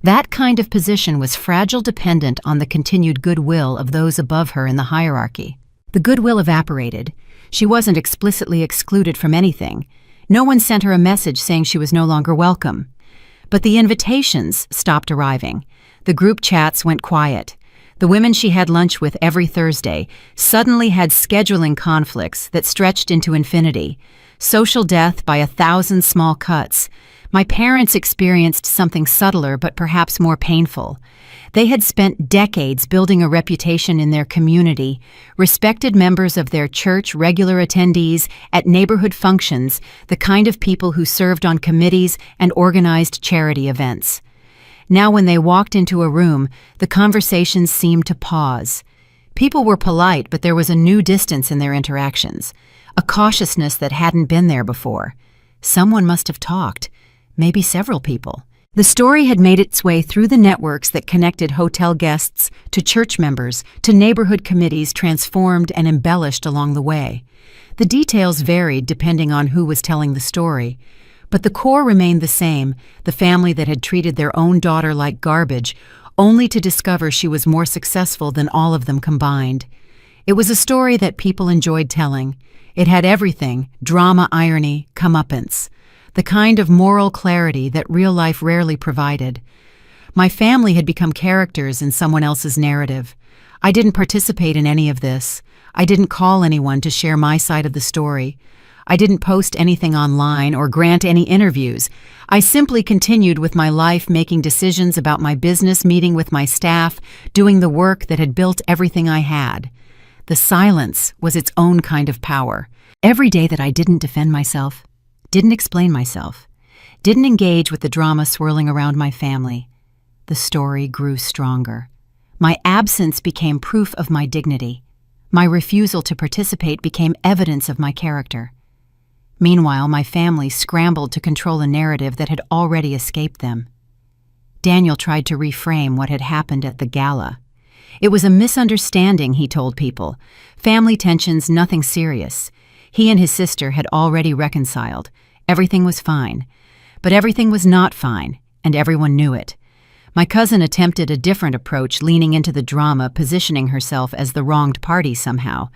That kind of position was fragile, dependent on the continued goodwill of those above her in the hierarchy. The goodwill evaporated. She wasn't explicitly excluded from anything. No one sent her a message saying she was no longer welcome. But the invitations stopped arriving. The group chats went quiet. The women she had lunch with every Thursday suddenly had scheduling conflicts that stretched into infinity. Social death by 1,000 small cuts. My parents experienced something subtler but perhaps more painful. They had spent decades building a reputation in their community, respected members of their church, regular attendees at neighborhood functions, the kind of people who served on committees and organized charity events. Now when they walked into a room, the conversations seemed to pause. People were polite, but there was a new distance in their interactions, a cautiousness that hadn't been there before. Someone must have talked, maybe several people. The story had made its way through the networks that connected hotel guests to church members to neighborhood committees, transformed and embellished along the way. The details varied depending on who was telling the story, but the core remained the same, the family that had treated their own daughter like garbage, only to discover she was more successful than all of them combined. It was a story that people enjoyed telling. It had everything: drama, irony, comeuppance. The kind of moral clarity that real life rarely provided. My family had become characters in someone else's narrative. I didn't participate in any of this. I didn't call anyone to share my side of the story. I didn't post anything online or grant any interviews. I simply continued with my life, making decisions about my business, meeting with my staff, doing the work that had built everything I had. The silence was its own kind of power. Every day that I didn't defend myself, didn't explain myself, didn't engage with the drama swirling around my family, the story grew stronger. My absence became proof of my dignity. My refusal to participate became evidence of my character. Meanwhile, my family scrambled to control a narrative that had already escaped them. Daniel tried to reframe what had happened at the gala. It was a misunderstanding, he told people. Family tensions, nothing serious. He and his sister had already reconciled. Everything was fine. But everything was not fine, and everyone knew it. My cousin attempted a different approach, leaning into the drama, positioning herself as the wronged party somehow.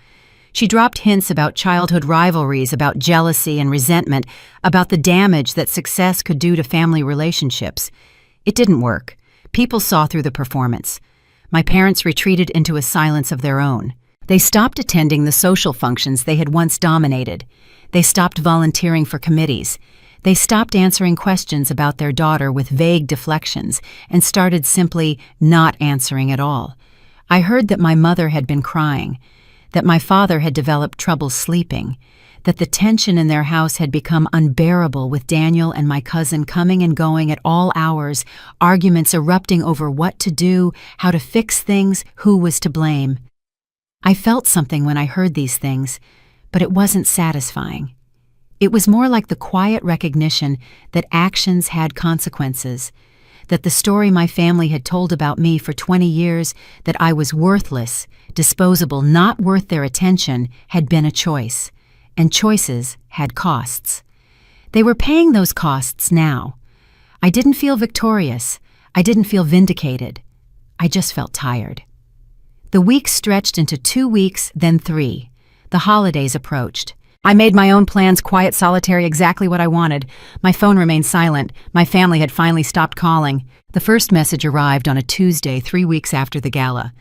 She dropped hints about childhood rivalries, about jealousy and resentment, about the damage that success could do to family relationships. It didn't work. People saw through the performance. My parents retreated into a silence of their own. They stopped attending the social functions they had once dominated. They stopped volunteering for committees. They stopped answering questions about their daughter with vague deflections and started simply not answering at all. I heard that my mother had been crying, that my father had developed trouble sleeping, that the tension in their house had become unbearable with Daniel and my cousin coming and going at all hours, arguments erupting over what to do, how to fix things, who was to blame. I felt something when I heard these things, but it wasn't satisfying. It was more like the quiet recognition that actions had consequences, that the story my family had told about me for 20 years, that I was worthless, disposable, not worth their attention, had been a choice, and choices had costs. They were paying those costs now. I didn't feel victorious. I didn't feel vindicated. I just felt tired. The weeks stretched into 2 weeks, then 3. The holidays approached. I made my own plans, quiet, solitary, exactly what I wanted. My phone remained silent. My family had finally stopped calling. The first message arrived on a Tuesday, 3 weeks after the gala.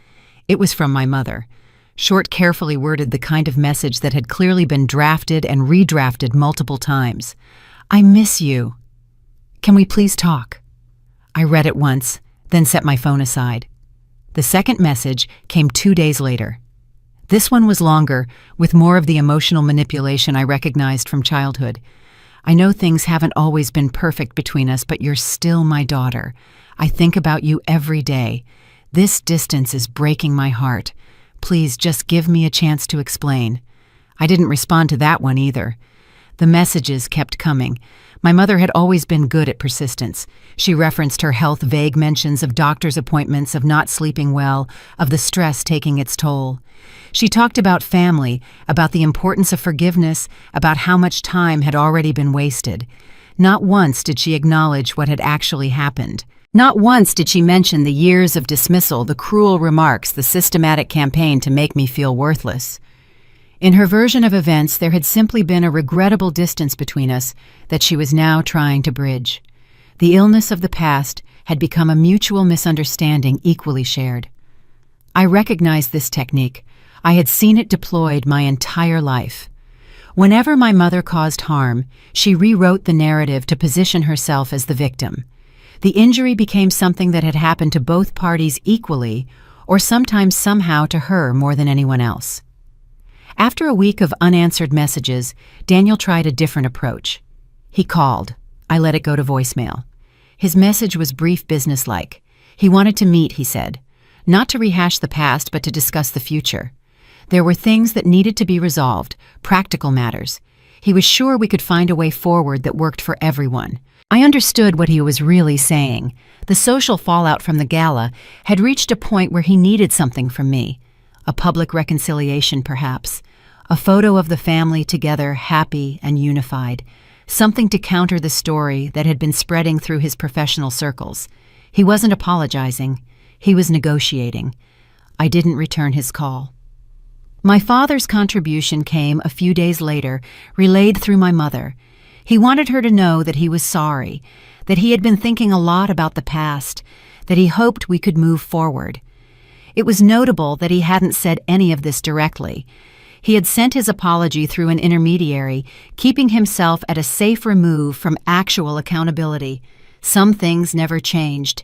It was from my mother. Short, carefully worded, the kind of message that had clearly been drafted and redrafted multiple times. I miss you. Can we please talk? I read it once, then set my phone aside. The second message came 2 days later. This one was longer, with more of the emotional manipulation I recognized from childhood. I know things haven't always been perfect between us, but you're still my daughter. I think about you every day. This distance is breaking my heart. Please just give me a chance to explain. I didn't respond to that one either. The messages kept coming. My mother had always been good at persistence. She referenced her health, vague mentions of doctor's appointments, of not sleeping well, of the stress taking its toll. She talked about family, about the importance of forgiveness, about how much time had already been wasted. Not once did she acknowledge what had actually happened. Not once did she mention the years of dismissal, the cruel remarks, the systematic campaign to make me feel worthless. In her version of events, there had simply been a regrettable distance between us that she was now trying to bridge. The illness of the past had become a mutual misunderstanding equally shared. I recognized this technique. I had seen it deployed my entire life. Whenever my mother caused harm, she rewrote the narrative to position herself as the victim. The injury became something that had happened to both parties equally, or sometimes somehow to her more than anyone else. After a week of unanswered messages, Daniel tried a different approach. He called. I let it go to voicemail. His message was brief, businesslike. He wanted to meet, he said. Not to rehash the past, but to discuss the future. There were things that needed to be resolved, practical matters. He was sure we could find a way forward that worked for everyone. I understood what he was really saying. The social fallout from the gala had reached a point where he needed something from me. A public reconciliation, perhaps. A photo of the family together, happy and unified. Something to counter the story that had been spreading through his professional circles. He wasn't apologizing. He was negotiating. I didn't return his call. My father's contribution came a few days later, relayed through my mother. He wanted her to know that he was sorry, that he had been thinking a lot about the past, that he hoped we could move forward. It was notable that he hadn't said any of this directly. He had sent his apology through an intermediary, keeping himself at a safe remove from actual accountability. Some things never changed.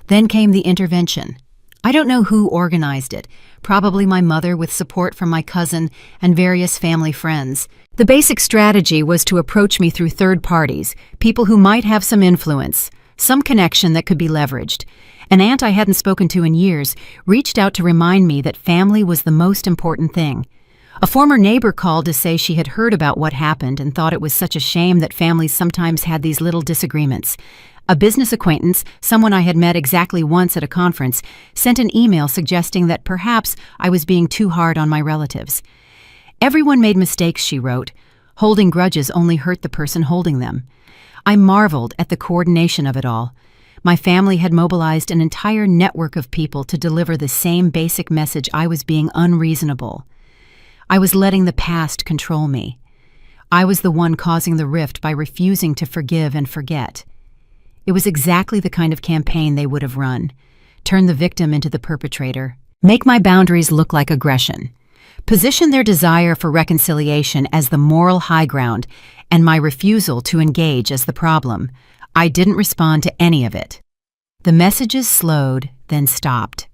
Then came the intervention. I don't know who organized it, probably my mother with support from my cousin and various family friends. The basic strategy was to approach me through third parties, people who might have some influence, some connection that could be leveraged. An aunt I hadn't spoken to in years reached out to remind me that family was the most important thing. A former neighbor called to say she had heard about what happened and thought it was such a shame that families sometimes had these little disagreements. A business acquaintance, someone I had met exactly once at a conference, sent an email suggesting that perhaps I was being too hard on my relatives. Everyone made mistakes, she wrote. Holding grudges only hurt the person holding them. I marveled at the coordination of it all. My family had mobilized an entire network of people to deliver the same basic message. I was being unreasonable. I was letting the past control me. I was the one causing the rift by refusing to forgive and forget. It was exactly the kind of campaign they would have run. Turn the victim into the perpetrator. Make my boundaries look like aggression. Position their desire for reconciliation as the moral high ground and my refusal to engage as the problem. I didn't respond to any of it. The messages slowed, then stopped.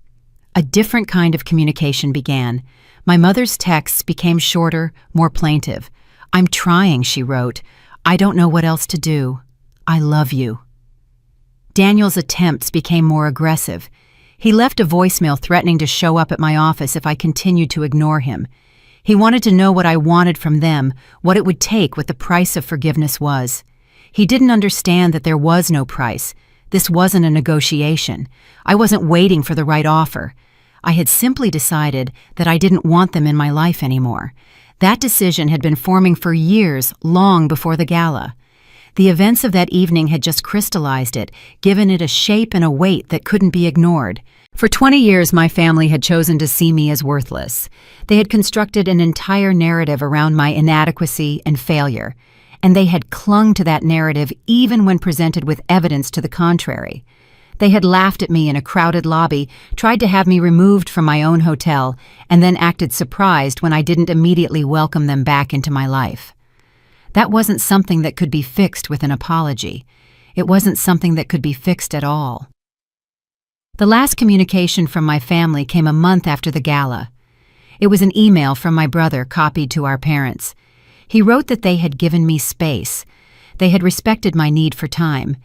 A different kind of communication began. My mother's texts became shorter, more plaintive. I'm trying, she wrote. I don't know what else to do. I love you. Daniel's attempts became more aggressive. He left a voicemail threatening to show up at my office if I continued to ignore him. He wanted to know what I wanted from them, what it would take, what the price of forgiveness was. He didn't understand that there was no price. This wasn't a negotiation. I wasn't waiting for the right offer. I had simply decided that I didn't want them in my life anymore. That decision had been forming for years, long before the gala. The events of that evening had just crystallized it, given it a shape and a weight that couldn't be ignored. For 20 years, my family had chosen to see me as worthless. They had constructed an entire narrative around my inadequacy and failure, and they had clung to that narrative even when presented with evidence to the contrary. They had laughed at me in a crowded lobby, tried to have me removed from my own hotel, and then acted surprised when I didn't immediately welcome them back into my life. That wasn't something that could be fixed with an apology. It wasn't something that could be fixed at all. The last communication from my family came a month after the gala. It was an email from my brother copied to our parents. He wrote that they had given me space. They had respected my need for time.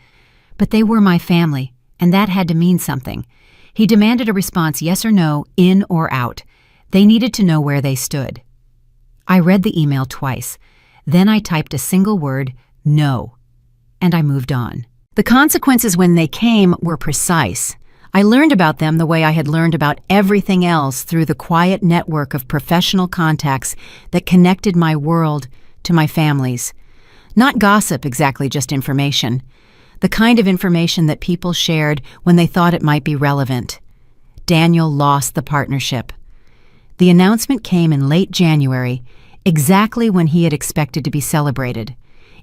But they were my family, and that had to mean something. He demanded a response, yes or no, in or out. They needed to know where they stood. I read the email twice. Then I typed a single word, no, and I moved on. The consequences when they came were precise. I learned about them the way I had learned about everything else through the quiet network of professional contacts that connected my world to my family's. Not gossip exactly, just information. The kind of information that people shared when they thought it might be relevant. Daniel lost the partnership. The announcement came in late January, exactly when he had expected to be celebrated.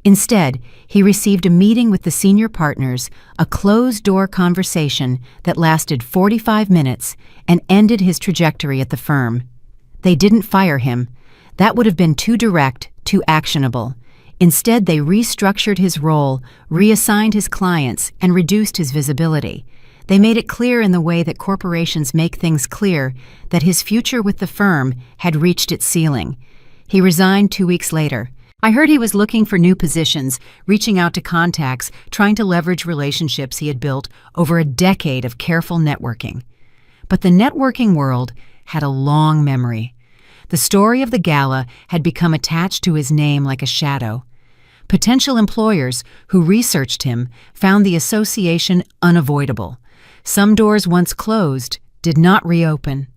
Instead, he received a meeting with the senior partners, a closed-door conversation that lasted 45 minutes and ended his trajectory at the firm. They didn't fire him. That would have been too direct, too actionable. Instead, they restructured his role, reassigned his clients, and reduced his visibility. They made it clear in the way that corporations make things clear that his future with the firm had reached its ceiling. He resigned 2 weeks later. I heard he was looking for new positions, reaching out to contacts, trying to leverage relationships he had built over a decade of careful networking. But the networking world had a long memory. The story of the gala had become attached to his name like a shadow. Potential employers who researched him found the association unavoidable. Some doors once closed did not reopen.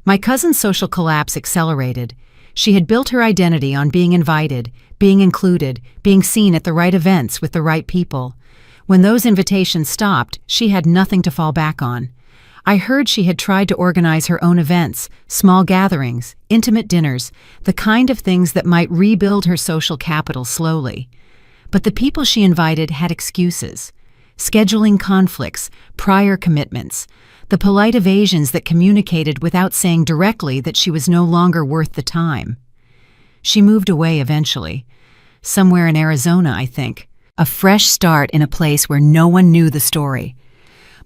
My cousin's social collapse accelerated. She had built her identity on being invited, being included, being seen at the right events with the right people. When those invitations stopped, she had nothing to fall back on. I heard she had tried to organize her own events, small gatherings, intimate dinners, the kind of things that might rebuild her social capital slowly. But the people she invited had excuses. Scheduling conflicts, prior commitments, the polite evasions that communicated without saying directly that she was no longer worth the time. She moved away eventually. Somewhere in Arizona, I think. A fresh start in a place where no one knew the story.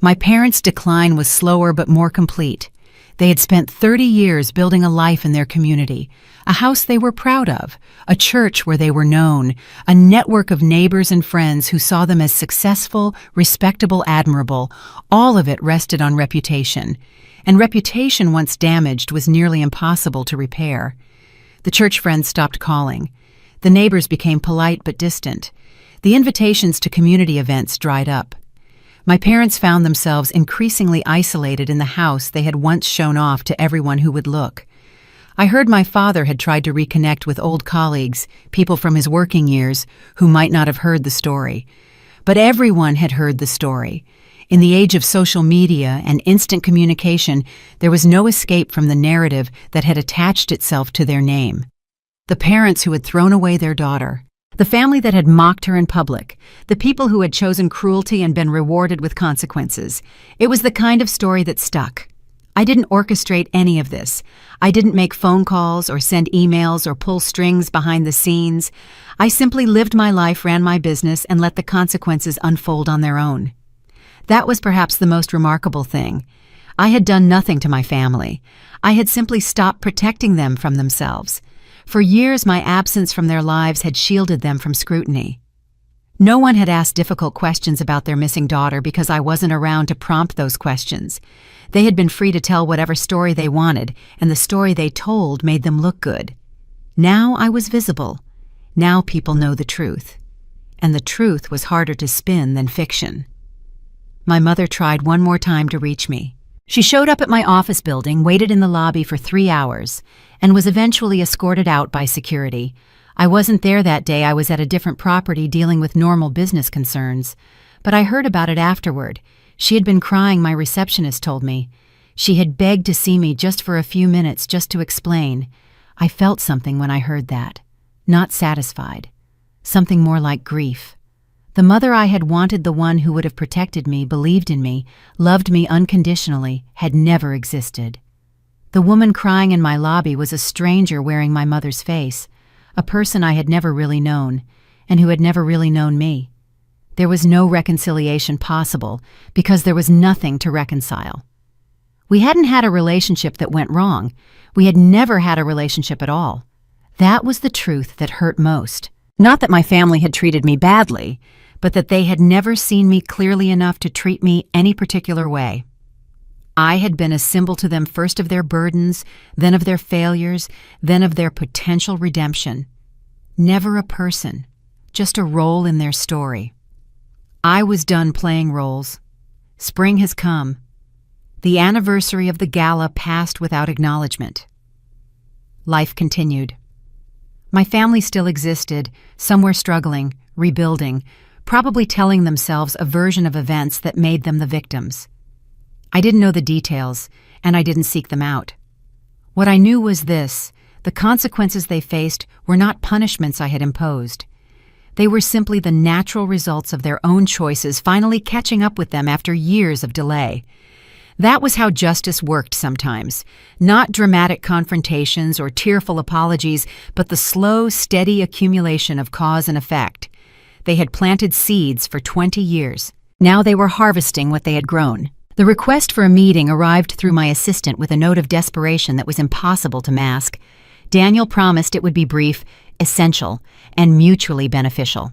My parents' decline was slower but more complete. They had spent 30 years building a life in their community, a house they were proud of, a church where they were known, a network of neighbors and friends who saw them as successful, respectable, admirable. All of it rested on reputation. And reputation, once damaged, was nearly impossible to repair. The church friends stopped calling. The neighbors became polite but distant. The invitations to community events dried up. My parents found themselves increasingly isolated in the house they had once shown off to everyone who would look. I heard my father had tried to reconnect with old colleagues, people from his working years, who might not have heard the story. But everyone had heard the story. In the age of social media and instant communication, there was no escape from the narrative that had attached itself to their name. The parents who had thrown away their daughter. The family that had mocked her in public, the people who had chosen cruelty and been rewarded with consequences. It was the kind of story that stuck. I didn't orchestrate any of this. I didn't make phone calls or send emails or pull strings behind the scenes. I simply lived my life, ran my business, and let the consequences unfold on their own. That was perhaps the most remarkable thing. I had done nothing to my family. I had simply stopped protecting them from themselves. For years, my absence from their lives had shielded them from scrutiny. No one had asked difficult questions about their missing daughter because I wasn't around to prompt those questions. They had been free to tell whatever story they wanted, and the story they told made them look good. Now I was visible. Now people know the truth. And the truth was harder to spin than fiction. My mother tried one more time to reach me. She showed up at my office building, waited in the lobby for 3 hours, and was eventually escorted out by security. I wasn't there that day. I was at a different property dealing with normal business concerns. But I heard about it afterward. She had been crying, my receptionist told me. She had begged to see me just for a few minutes, just to explain. I felt something when I heard that. Not satisfied. Something more like grief. The mother I had wanted, the one who would have protected me, believed in me, loved me unconditionally, had never existed. The woman crying in my lobby was a stranger wearing my mother's face, a person I had never really known, and who had never really known me. There was no reconciliation possible because there was nothing to reconcile. We hadn't had a relationship that went wrong. We had never had a relationship at all. That was the truth that hurt most. Not that my family had treated me badly, but that they had never seen me clearly enough to treat me any particular way. I had been a symbol to them, first of their burdens, then of their failures, then of their potential redemption. Never a person, just a role in their story. I was done playing roles. Spring has come. The anniversary of the gala passed without acknowledgement. Life continued. My family still existed, somewhere struggling, rebuilding, probably telling themselves a version of events that made them the victims. I didn't know the details, and I didn't seek them out. What I knew was this: the consequences they faced were not punishments I had imposed. They were simply the natural results of their own choices finally catching up with them after years of delay. That was how justice worked sometimes. Not dramatic confrontations or tearful apologies, but the slow, steady accumulation of cause and effect. They had planted seeds for 20 years. Now they were harvesting what they had grown. The request for a meeting arrived through my assistant with a note of desperation that was impossible to mask. Daniel promised it would be brief, essential, and mutually beneficial.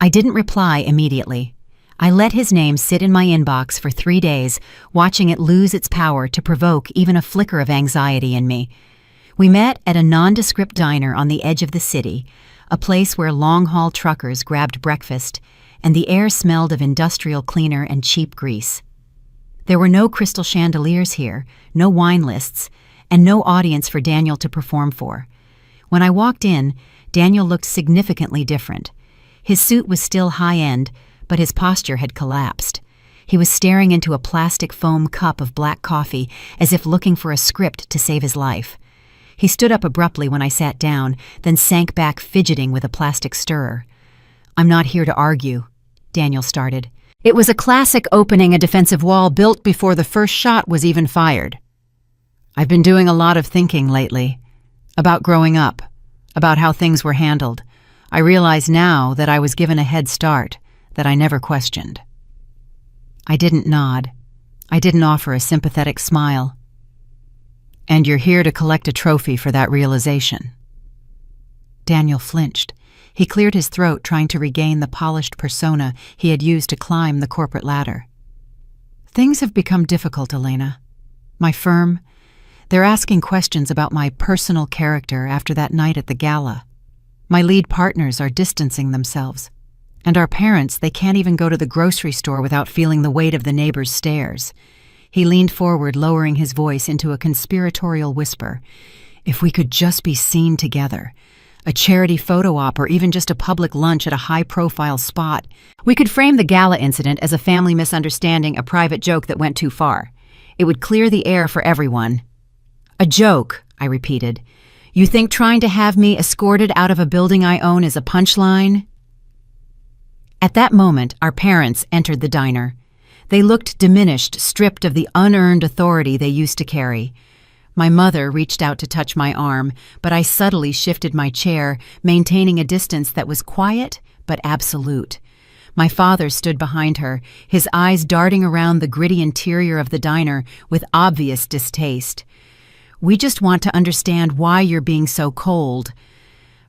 I didn't reply immediately. I let his name sit in my inbox for 3 days, watching it lose its power to provoke even a flicker of anxiety in me. We met at a nondescript diner on the edge of the city, a place where long-haul truckers grabbed breakfast, and the air smelled of industrial cleaner and cheap grease. There were no crystal chandeliers here, no wine lists, and no audience for Daniel to perform for. When I walked in, Daniel looked significantly different. His suit was still high-end, but his posture had collapsed. He was staring into a plastic foam cup of black coffee, as if looking for a script to save his life. He stood up abruptly when I sat down, then sank back fidgeting with a plastic stirrer. "I'm not here to argue," Daniel started. It was a classic opening a defensive wall built before the first shot was even fired. "I've been doing a lot of thinking lately. About growing up. About how things were handled. I realize now that I was given a head start that I never questioned." I didn't nod. I didn't offer a sympathetic smile. "And you're here to collect a trophy for that realization." Daniel flinched. He cleared his throat, trying to regain the polished persona he had used to climb the corporate ladder. "Things have become difficult, Elena. My firm, they're asking questions about my personal character after that night at the gala. My lead partners are distancing themselves. And our parents, they can't even go to the grocery store without feeling the weight of the neighbors' stares." He leaned forward, lowering his voice into a conspiratorial whisper. "If we could just be seen together. A charity photo op or even just a public lunch at a high-profile spot. We could frame the gala incident as a family misunderstanding, a private joke that went too far. It would clear the air for everyone." "A joke," I repeated. "You think trying to have me escorted out of a building I own is a punchline?" At that moment, our parents entered the diner. They looked diminished, stripped of the unearned authority they used to carry. My mother reached out to touch my arm, but I subtly shifted my chair, maintaining a distance that was quiet but absolute. My father stood behind her, his eyes darting around the gritty interior of the diner with obvious distaste. "We just want to understand why you're being so cold,"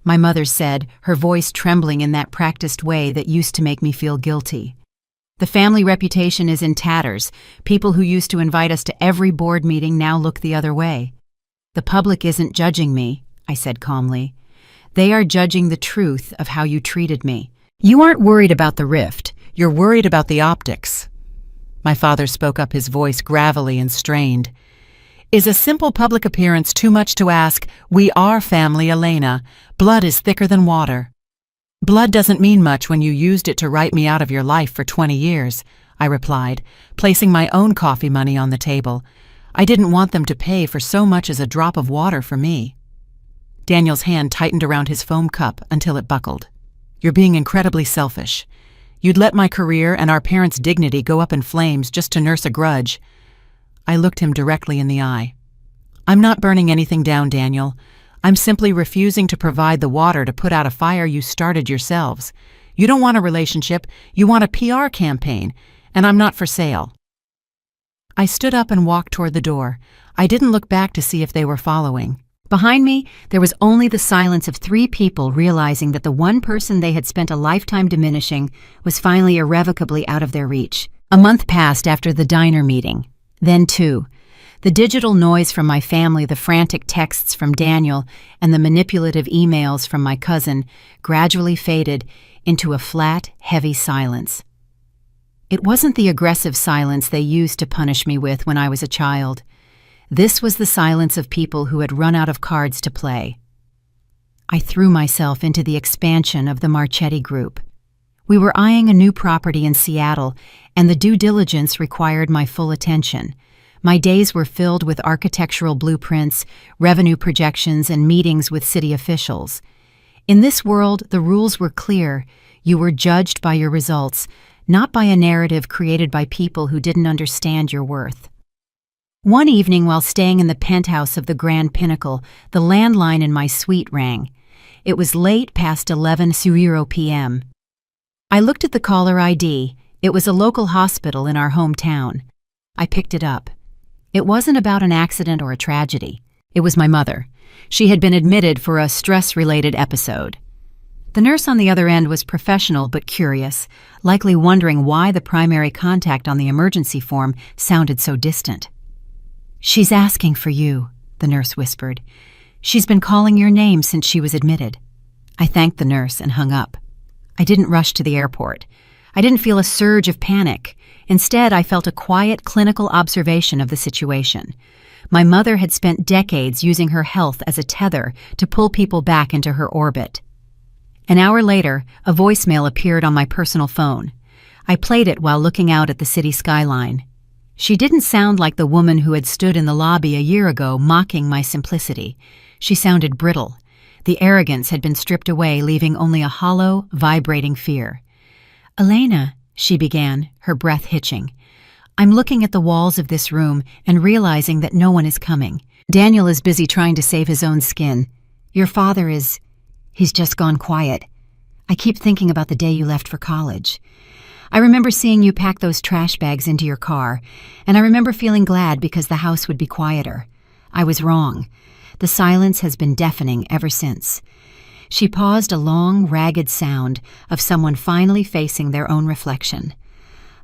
my mother said, her voice trembling in that practiced way that used to make me feel guilty. "The family reputation is in tatters. People who used to invite us to every board meeting now look the other way." "The public isn't judging me," I said calmly. "They are judging the truth of how you treated me. You aren't worried about the rift. You're worried about the optics." My father spoke up, his voice gravelly and strained. "Is a simple public appearance too much to ask? We are family, Elena. Blood is thicker than water." "Blood doesn't mean much when you used it to write me out of your life for 20 years, I replied, placing my own coffee money on the table. I didn't want them to pay for so much as a drop of water for me. Daniel's hand tightened around his foam cup until it buckled. "You're being incredibly selfish. You'd let my career and our parents' dignity go up in flames just to nurse a grudge. I looked him directly in the eye. I'm not burning anything down, Daniel. I'm simply refusing to provide the water to put out a fire you started yourselves. You don't want a relationship, you want a PR campaign, and I'm not for sale. I stood up and walked toward the door. I didn't look back to see if they were following. Behind me, there was only the silence of three people realizing that the one person they had spent a lifetime diminishing was finally irrevocably out of their reach. A month passed after the diner meeting. Then two. The digital noise from my family, the frantic texts from Daniel, and the manipulative emails from my cousin gradually faded into a flat, heavy silence. It wasn't the aggressive silence they used to punish me with when I was a child. This was the silence of people who had run out of cards to play. I threw myself into the expansion of the Marchetti Group. We were eyeing a new property in Seattle, and the due diligence required my full attention. My days were filled with architectural blueprints, revenue projections, and meetings with city officials. In this world, the rules were clear. You were judged by your results, not by a narrative created by people who didn't understand your worth. One evening while staying in the penthouse of the Grand Pinnacle, the landline in my suite rang. It was late past 11:00 p.m. I looked at the caller ID. It was a local hospital in our hometown. I picked it up. It wasn't about an accident or a tragedy. It was my mother. She had been admitted for a stress-related episode. The nurse on the other end was professional but curious, likely wondering why the primary contact on the emergency form sounded so distant. "She's asking for you," the nurse whispered. "She's been calling your name since she was admitted." I thanked the nurse and hung up. I didn't rush to the airport. I didn't feel a surge of panic. Instead, I felt a quiet clinical observation of the situation. My mother had spent decades using her health as a tether to pull people back into her orbit. An hour later, a voicemail appeared on my personal phone. I played it while looking out at the city skyline. She didn't sound like the woman who had stood in the lobby a year ago mocking my simplicity. She sounded brittle. The arrogance had been stripped away, leaving only a hollow, vibrating fear. "Elena," she began, her breath hitching. "I'm looking at the walls of this room and realizing that no one is coming. Daniel is busy trying to save his own skin. Your father he's just gone quiet. I keep thinking about the day you left for college. I remember seeing you pack those trash bags into your car, and I remember feeling glad because the house would be quieter. I was wrong. The silence has been deafening ever since." She paused, a long, ragged sound of someone finally facing their own reflection.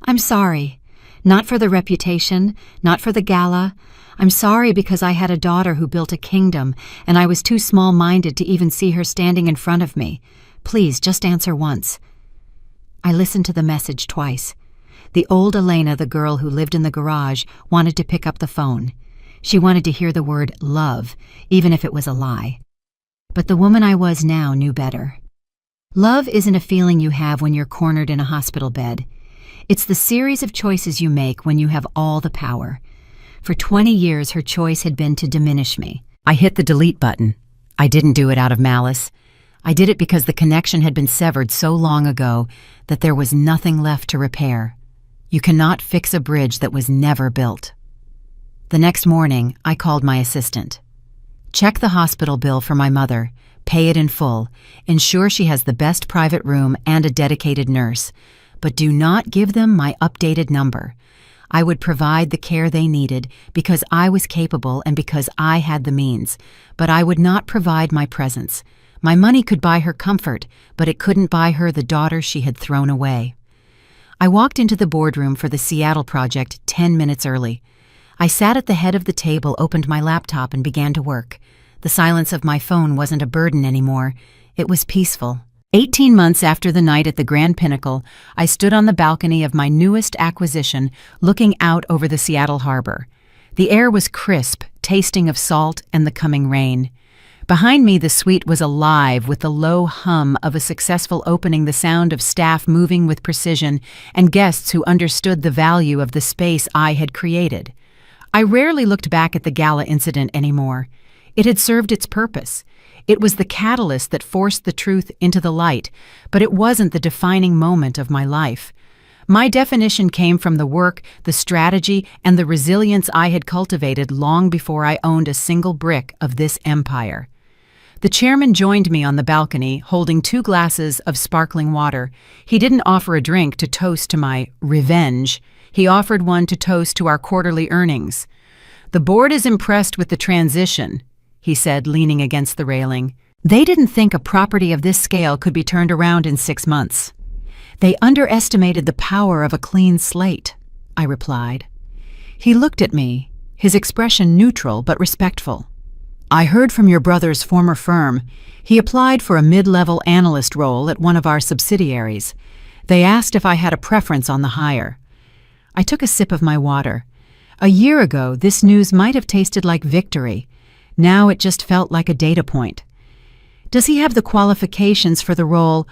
"I'm sorry. Not for the reputation, not for the gala. I'm sorry because I had a daughter who built a kingdom, and I was too small-minded to even see her standing in front of me. Please, just answer once." I listened to the message twice. The old Elena, the girl who lived in the garage, wanted to pick up the phone. She wanted to hear the word love, even if it was a lie. But the woman I was now knew better. Love isn't a feeling you have when you're cornered in a hospital bed. It's the series of choices you make when you have all the power. For 20 years, her choice had been to diminish me. I hit the delete button. I didn't do it out of malice. I did it because the connection had been severed so long ago that there was nothing left to repair. You cannot fix a bridge that was never built. The next morning, I called my assistant. "Check the hospital bill for my mother. Pay it in full. Ensure she has the best private room and a dedicated nurse. But do not give them my updated number. I would provide the care they needed because I was capable and because I had the means. But I would not provide my presence. My money could buy her comfort, but it couldn't buy her the daughter she had thrown away." I walked into the boardroom for the Seattle project 10 minutes early. I sat at the head of the table, opened my laptop, and began to work. The silence of my phone wasn't a burden anymore. It was peaceful. 18 months after the night at the Grand Pinnacle, I stood on the balcony of my newest acquisition, looking out over the Seattle harbor. The air was crisp, tasting of salt and the coming rain. Behind me, the suite was alive with the low hum of a successful opening, the sound of staff moving with precision, and guests who understood the value of the space I had created. I rarely looked back at the Gala incident anymore. It had served its purpose. It was the catalyst that forced the truth into the light, but it wasn't the defining moment of my life. My definition came from the work, the strategy, and the resilience I had cultivated long before I owned a single brick of this empire. The chairman joined me on the balcony, holding 2 glasses of sparkling water. He didn't offer a drink to toast to my revenge. He offered one to toast to our quarterly earnings. "The board is impressed with the transition," he said, leaning against the railing. "They didn't think a property of this scale could be turned around in 6 months. They underestimated the power of a clean slate," I replied. He looked at me, his expression neutral but respectful. "I heard from your brother's former firm. He applied for a mid-level analyst role at one of our subsidiaries. They asked if I had a preference on the hire." I took a sip of my water. A year ago, this news might have tasted like victory. Now it just felt like a data point. "Does he have the qualifications for the role?"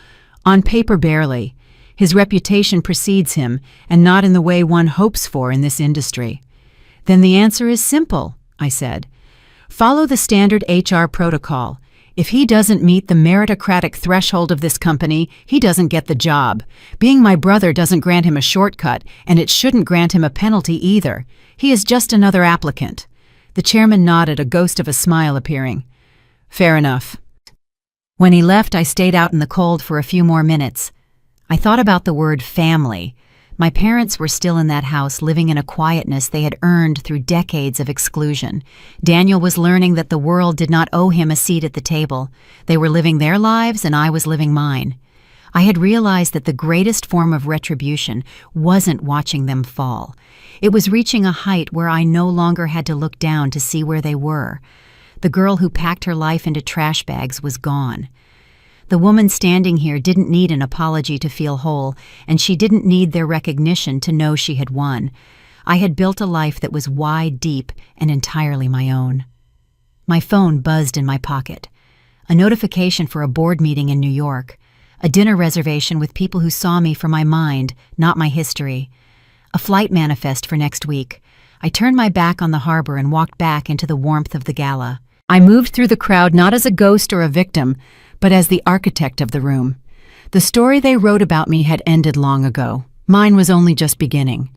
"On paper, barely. His reputation precedes him, and not in the way one hopes for in this industry." "Then the answer is simple," I said. "Follow the standard HR protocol. If he doesn't meet the meritocratic threshold of this company, he doesn't get the job. Being my brother doesn't grant him a shortcut, and it shouldn't grant him a penalty either. He is just another applicant." The chairman nodded, a ghost of a smile appearing. "Fair enough." When he left, I stayed out in the cold for a few more minutes. I thought about the word family. My parents were still in that house, living in a quietness they had earned through decades of exclusion. Daniel was learning that the world did not owe him a seat at the table. They were living their lives, and I was living mine. I had realized that the greatest form of retribution wasn't watching them fall. It was reaching a height where I no longer had to look down to see where they were. The girl who packed her life into trash bags was gone. The woman standing here didn't need an apology to feel whole, and she didn't need their recognition to know she had won. I had built a life that was wide, deep, and entirely my own. My phone buzzed in my pocket. A notification for a board meeting in New York. A dinner reservation with people who saw me for my mind, not my history. A flight manifest for next week. I turned my back on the harbor and walked back into the warmth of the Gala. I moved through the crowd not as a ghost or a victim, but as the architect of the room. The story they wrote about me had ended long ago. Mine was only just beginning.